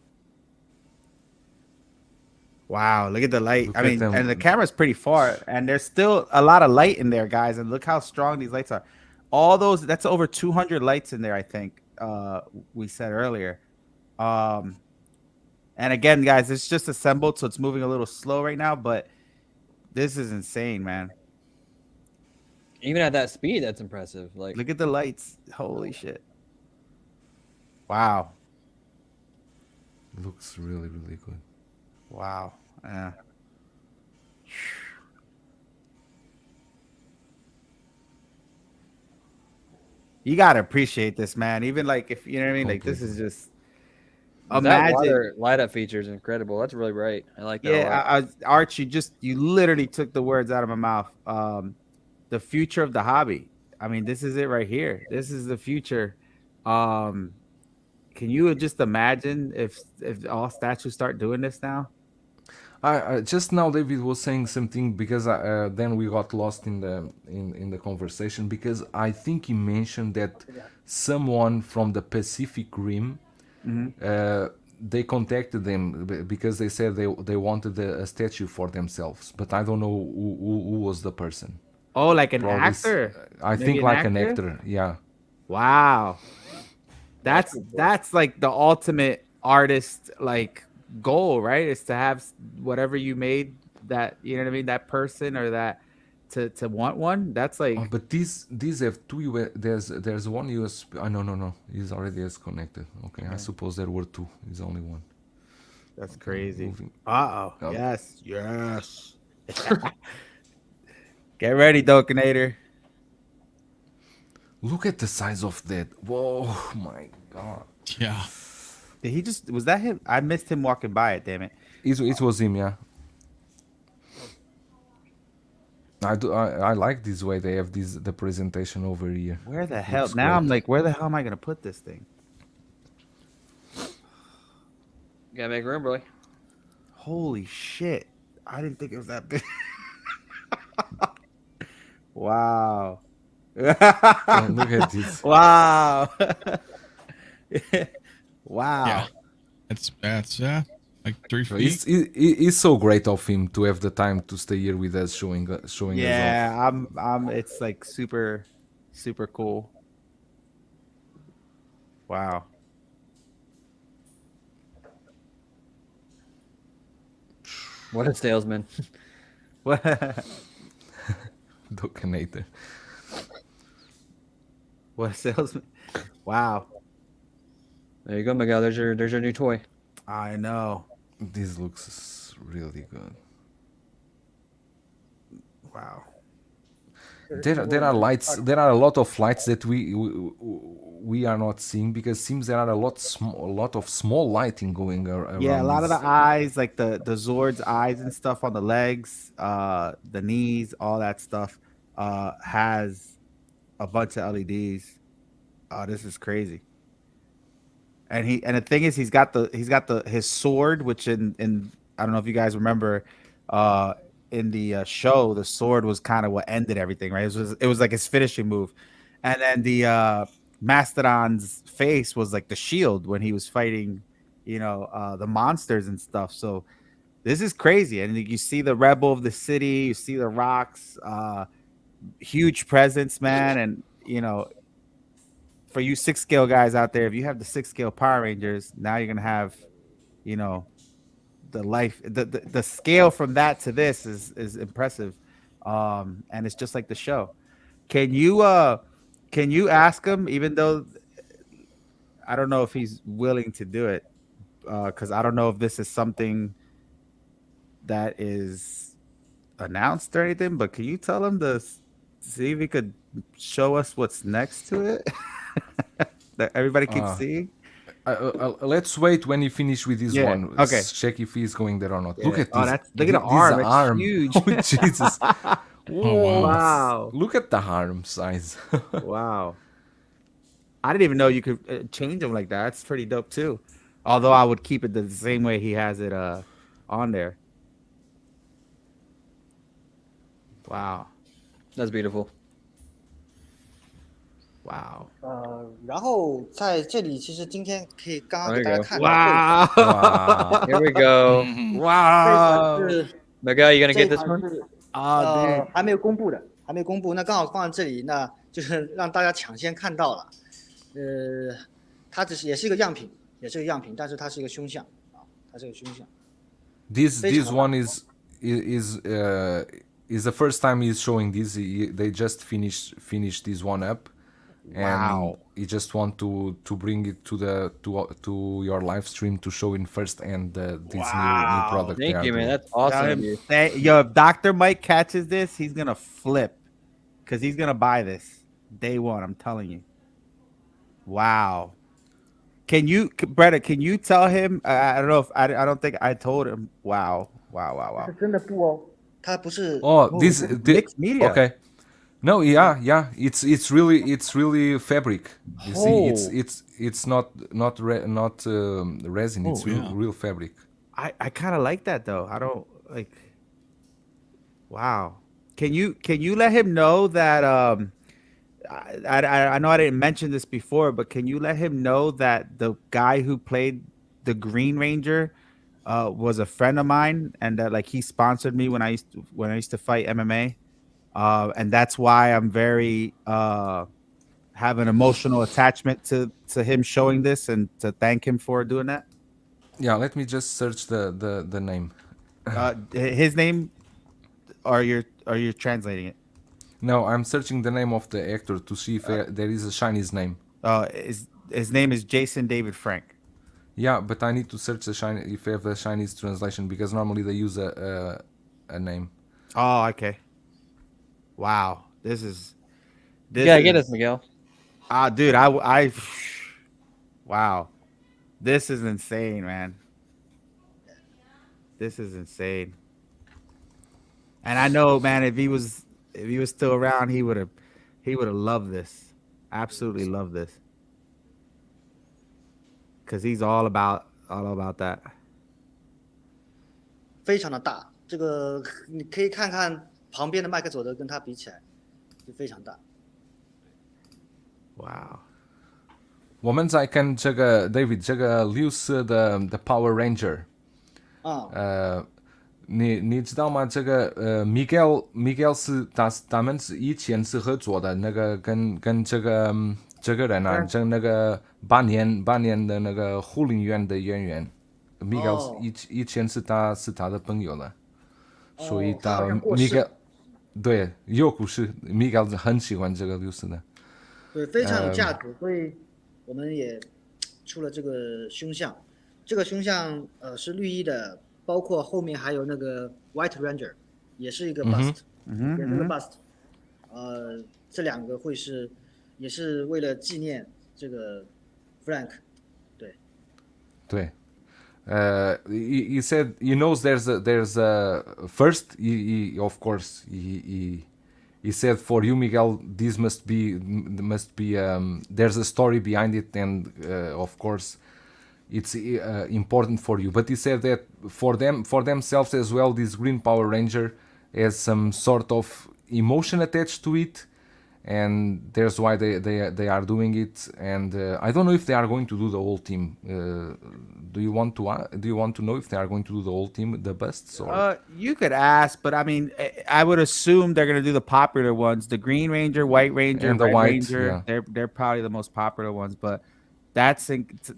Wow, look at the light. Look I at mean, them. and the camera's pretty far, and there's still a lot of light in there, guys. And look how strong these lights are. all those, that's over 200 lights in there, I think. We said earlier. And again, guys, it's just assembled, so it's moving a little slow right now, but this is insane, man. Even at that speed, that's impressive. Like, look at the lights. Holy shit. Wow. Looks really, really good. Wow. Yeah. You gotta appreciate this, man. Even like if you know what I mean, like this is just that water light up feature is incredible. That's really bright. I like that. Yeah, Arch, you literally took the words out of my mouth. The future of the hobby. I mean, this is it right here. This is the future. Can you just imagine if all statues start doing this now? Just now David was saying something because then we got lost in the conversation because I think he mentioned that someone from the Pacific Rim they contacted them because they said they wanted a statue for themselves, but I don't know who was the person. Oh, like an actor? I think like an actor. Yeah. Wow. That's like the ultimate artist like goal, right? Is to have whatever you made, that you know what I mean, that person or that to want one. That's like but these have two there's one USB. No, he's already disconnected. Okay, I suppose there were two. There's only one. That's crazy. Moving. Oh. Yes. Get ready, Dokinator. Look at the size of that. Whoa, my god. Yeah. Did he just, was that him? I missed him walking by it, damn it. It was him, yeah. I like this way they have the presentation over here. Where the hell? Now I'm like, where the hell am I gonna put this thing? Gotta make room, boy. Holy shit. I didn't think it was that big. Wow. Look at this. Wow. Wow. Yeah. That's like 3 feet. It's so great of him to have the time to stay here with us, showing us off. Yeah, it's like super cool. Wow. What a salesman. What? Dokinator. What a salesman. Wow. There you go, Miguel. There's your new toy. I know. This looks really good. Wow. There are lights. There are a lot of lights that we are not seeing because it seems there are a lot of small lighting going around. Yeah, a lot of the eyes, like the Zord's eyes and stuff on the legs, the knees, all that stuff, has a bunch of LEDs. Oh, this is crazy. And the thing is, he's got his sword, which in I don't know if you guys remember, in the show, the sword was kind of what ended everything, right? It was like his finishing move, and then the Mastodon's face was like the shield when he was fighting, the monsters and stuff. So this is crazy, and you see the rebel of the city, you see the rocks, huge presence, man, and for you 6 scale guys out there, if you have the 6 scale Power Rangers, now you're gonna have, the scale from that to this is impressive, and it's just like the show. Can you ask him, even though I don't know if he's willing to do it, because I don't know if this is something that is announced or anything, but can you tell him to see if he could show us what's next to it? That everybody can see. Let's wait when he finish with this one. Okay. Check if he's going there or not. Yeah. Look at this. Look at the arm. It's huge. Oh Jesus! Whoa. Wow. Look at the arm size. Wow. I didn't even know you could change them like that. That's pretty dope too. Although I would keep it the same way he has it on there. Wow. That's beautiful. Wow. 然后在这里，其实今天可以刚刚给大家看到 Wow. Here we go. Wow. 这是 Miguel, you gonna 这 get 一 this 盘 one? 是Oh, dude. 还没有公布的，还没有公布。那刚好放在这里，那就是让大家抢先看到了。它也是一个样品，但是它是一个凶相啊，它是个凶相。This 非常的 one is the first time he's showing this. They just finished this one up, Wow. and he just want to bring it to your live stream to show in first and this new Wow. product. they Thank are you, man. doing. That's Tell awesome. him, of you. yo, if Dr. Mike catches this, he's gonna flip because he's gonna buy this day one. I'm telling you. Wow. Bretta, can you tell him? I don't know if I don't think I told him. Wow. 是真的布哦，它不是 Oh, this mixed media. Okay. No, yeah. It's really fabric. You see, it's not resin. It's yeah. real fabric. I kind of like that though. I don't like. Wow. Can you let him know that I know I didn't mention this before, but can you let him know that the guy who played the Green Ranger was a friend of mine, and that like he sponsored me when I used to fight MMA, and that's why I'm very have an emotional attachment to him showing this and to thank him for doing that. Yeah, let me just search the name. His name, or you're translating it? No, I'm searching the name of the actor to see if there is a Chinese name. His name is Jason David Frank. Yeah, but I need to search if I have a Chinese translation because normally they use a name. Oh, okay. Wow, this is. You gotta get us, Miguel. Dude, wow, this is insane, man. This is insane. And I know, man, if he was still around, he would have loved this. Absolutely loved this. Because he's all about that. 非常的大。这个你可以看看旁边的麦克佐德跟它比起来，就非常大。Wow. 我们在看这个 David 这个Luce的 Power Ranger。你知道吗？这个Miguel 是他们是以前是合作的，那个跟这个人啊，跟那个八年的那个护林员的演员，Miguel 以前是他的朋友了，所以他 Miguel 对有故事，Miguel 很喜欢这个Luce的，对，非常有价值，所以我们也出了这个胸像，这个胸像是绿衣的。包括后面还有那个 White Ranger， 也是一个 bust， 也是个 bust， 这两个也是为了纪念这个 Frank， 对。对，he said he knows there's a first he of course he said for you Miguel this must be there's a story behind it and of course. It's important for you, but he said that for themselves as well, this Green Power Ranger has some sort of emotion attached to it, and that's why they are doing it. And I don't know if they are going to do the whole team. Do you want to know if they are going to do the whole team, the busts? Or? You could ask, but I mean, I would assume they're going to do the popular ones: the Green Ranger, White Ranger, and the Red White Ranger. Yeah. They're probably the most popular ones, but. That's,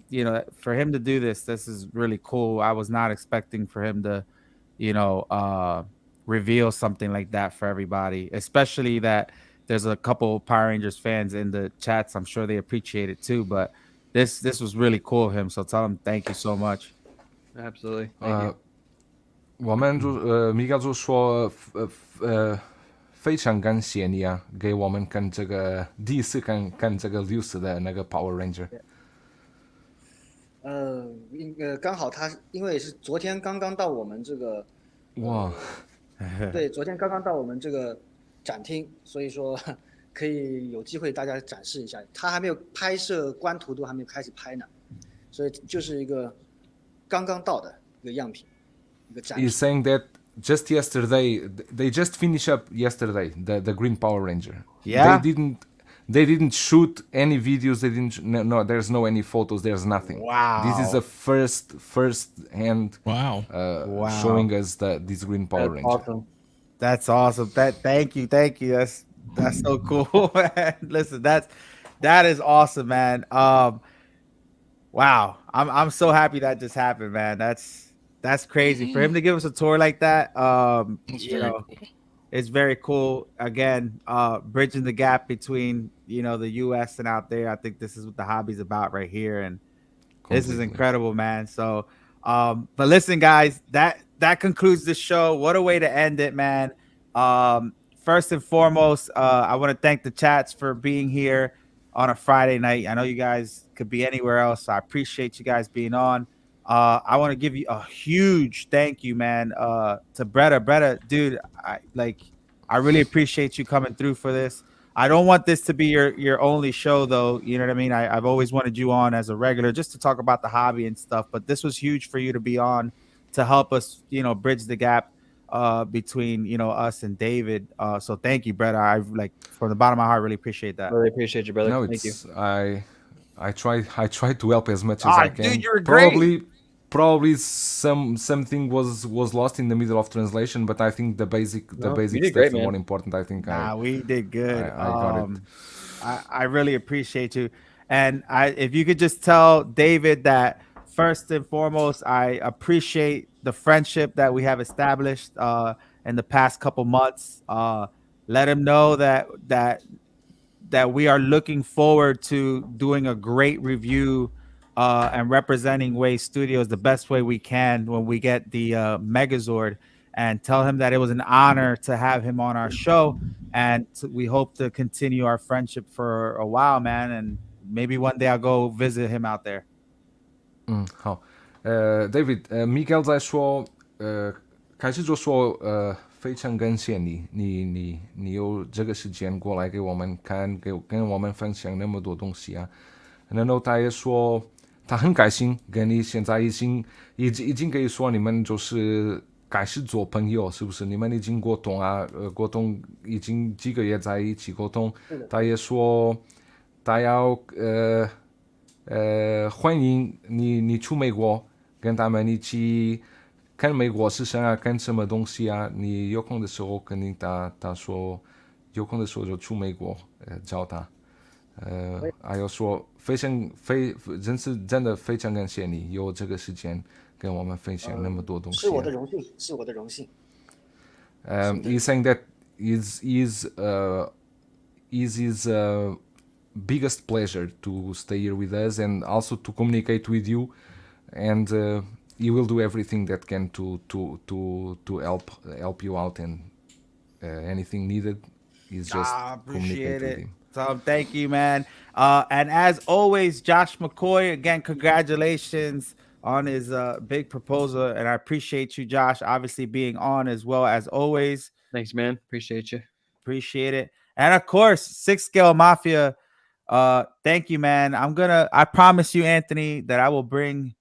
you know, for him to do this is really cool. I was not expecting for him to, you know, reveal something like that for everybody, especially that there's a couple Power Rangers fans in the chats. I'm sure they appreciate it too, but this was really cool of him. So tell him thank you so much. Absolutely. Thank you. 我们Miguel 就说非常感谢你啊，给我们看这个第一次看这个Luce的那个 Power Ranger。刚好他因为是昨天刚刚到我们这个哇，对，昨天刚刚到我们这个展厅，所以说可以有机会大家展示一下。他还没有拍摄，官图都还没有开始拍呢，所以就是一个刚刚到的一个样品，一个展品。He's saying that just yesterday they just finished up yesterday the Green Power Ranger. Yeah. They didn't shoot any videos. They didn't. No, there's no any photos. There's nothing. Wow. This is the first hand. Wow. Showing us this Green Power Ranger. Awesome. That's awesome. Thank you. That's so cool, man. Listen, that is awesome, man. Wow, I'm so happy that just happened, man. That's crazy for him to give us a tour like that. That's You very know, cool. it's very cool. Again, bridging the gap between the U.S. and out there. I think this is what the hobby's about right here, and this is Completely. incredible, man. So, but listen, guys, that concludes the show. What a way to end it, man. First and foremost, I want to thank the chats for being here on a Friday night. I know you guys could be anywhere else, so I appreciate you guys being on. I want to give you a huge thank you, man, to Bretta. Bretta, dude, I really appreciate you coming through for this. I don't want this to be your only show, though. You know what I mean? I've always wanted you on as a regular just to talk about the hobby and stuff. But this was huge for you to be on to help us, bridge the gap between us and David. So thank you, Brett. I from the bottom of my heart really appreciate that. Really appreciate you, brother. No, Thank you. it's I try to help as much as Ah, I can. dude, you're great. Probably something was lost in the middle of translation, but I think the basic No, you stuff did great, are more man. important. I think Nah, we did good. I got it. I really appreciate you. And if you could just tell David that first and foremost, I appreciate the friendship that we have established in the past couple months. Let him know that we are looking forward to doing a great review and representing Way Studios the best way we can when we get the Megazord, and tell him that it was an honor to have him on our show, and we hope to continue our friendship for a while, man, and maybe one day I'll go visit him out there. 好，David，Miguel 在说，开始就说，非常感谢你，你有这个时间过来给我们看，跟我们分享那么多东西啊。然后他也说，他很开心，跟你现在已经可以说你们就是开始做朋友，是不是？你们已经沟通啊，沟通已经几个月在一起沟通。他也说，他要欢迎你去美国，跟他们一起看美国市场啊，看什么东西啊。你有空的时候肯定他说有空的时候就去美国找他。还有说真的非常感谢你有这个时间跟我们分享那么多东西。是我的荣幸，是我的荣幸。He's saying that is his biggest pleasure to stay here with us and also to communicate with you, and he will do everything that can to help you out, and anything needed is just communicate with him. So thank you, man. And as always, Josh McCoy, again, congratulations on his big proposal, and I appreciate you, Josh, obviously being on as well as always. Thanks, man. Appreciate you. Appreciate it. And of course, 6 Scale Mafia. Thank you, man. I promise you, Anthony, that I will bring.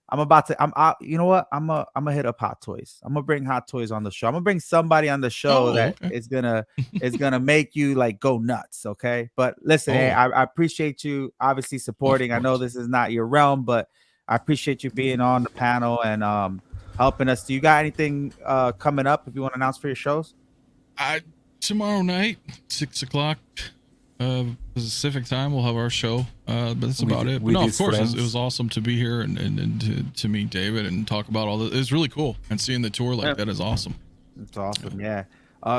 You know what? I'm gonna hit up Hot Toys. I'm gonna bring Hot Toys on the show. I'm gonna bring somebody on the show is gonna make you like go nuts. Okay. But listen, hey, I appreciate you obviously supporting. I know this is not your realm, but I appreciate you being on the panel and helping us. Do you got anything coming up if you want to announce for your shows? Tomorrow night, 6 o'clock Pacific time, we'll have our show. But that's about it. But no, of course, it was awesome to be here and to meet David and talk about all this. It's really cool. And seeing the tour like that is awesome. It's awesome. Yeah.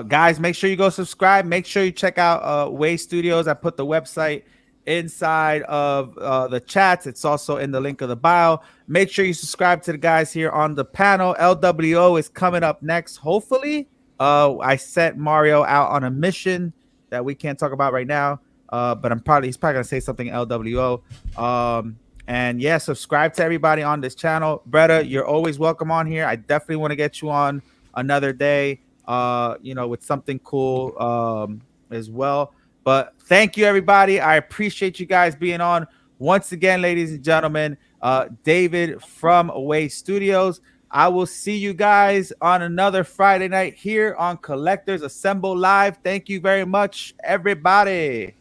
Guys, make sure you go subscribe. Make sure you check out Way Studios. I put the website inside of the chats. It's also in the link of the bio. Make sure you subscribe to the guys here on the panel. LWO is coming up next, hopefully. I sent Mario out on a mission that we can't talk about right now, but he's probably gonna say something LWO. And yeah, subscribe to everybody on this channel. Bretta, you're always welcome on here. I definitely want to get you on another day, with something cool as well. But thank you, everybody. I appreciate you guys being on once again, ladies and gentlemen. David from Way Studios. I will see you guys on another Friday night here on Collectors Assemble Live. Thank you very much, everybody.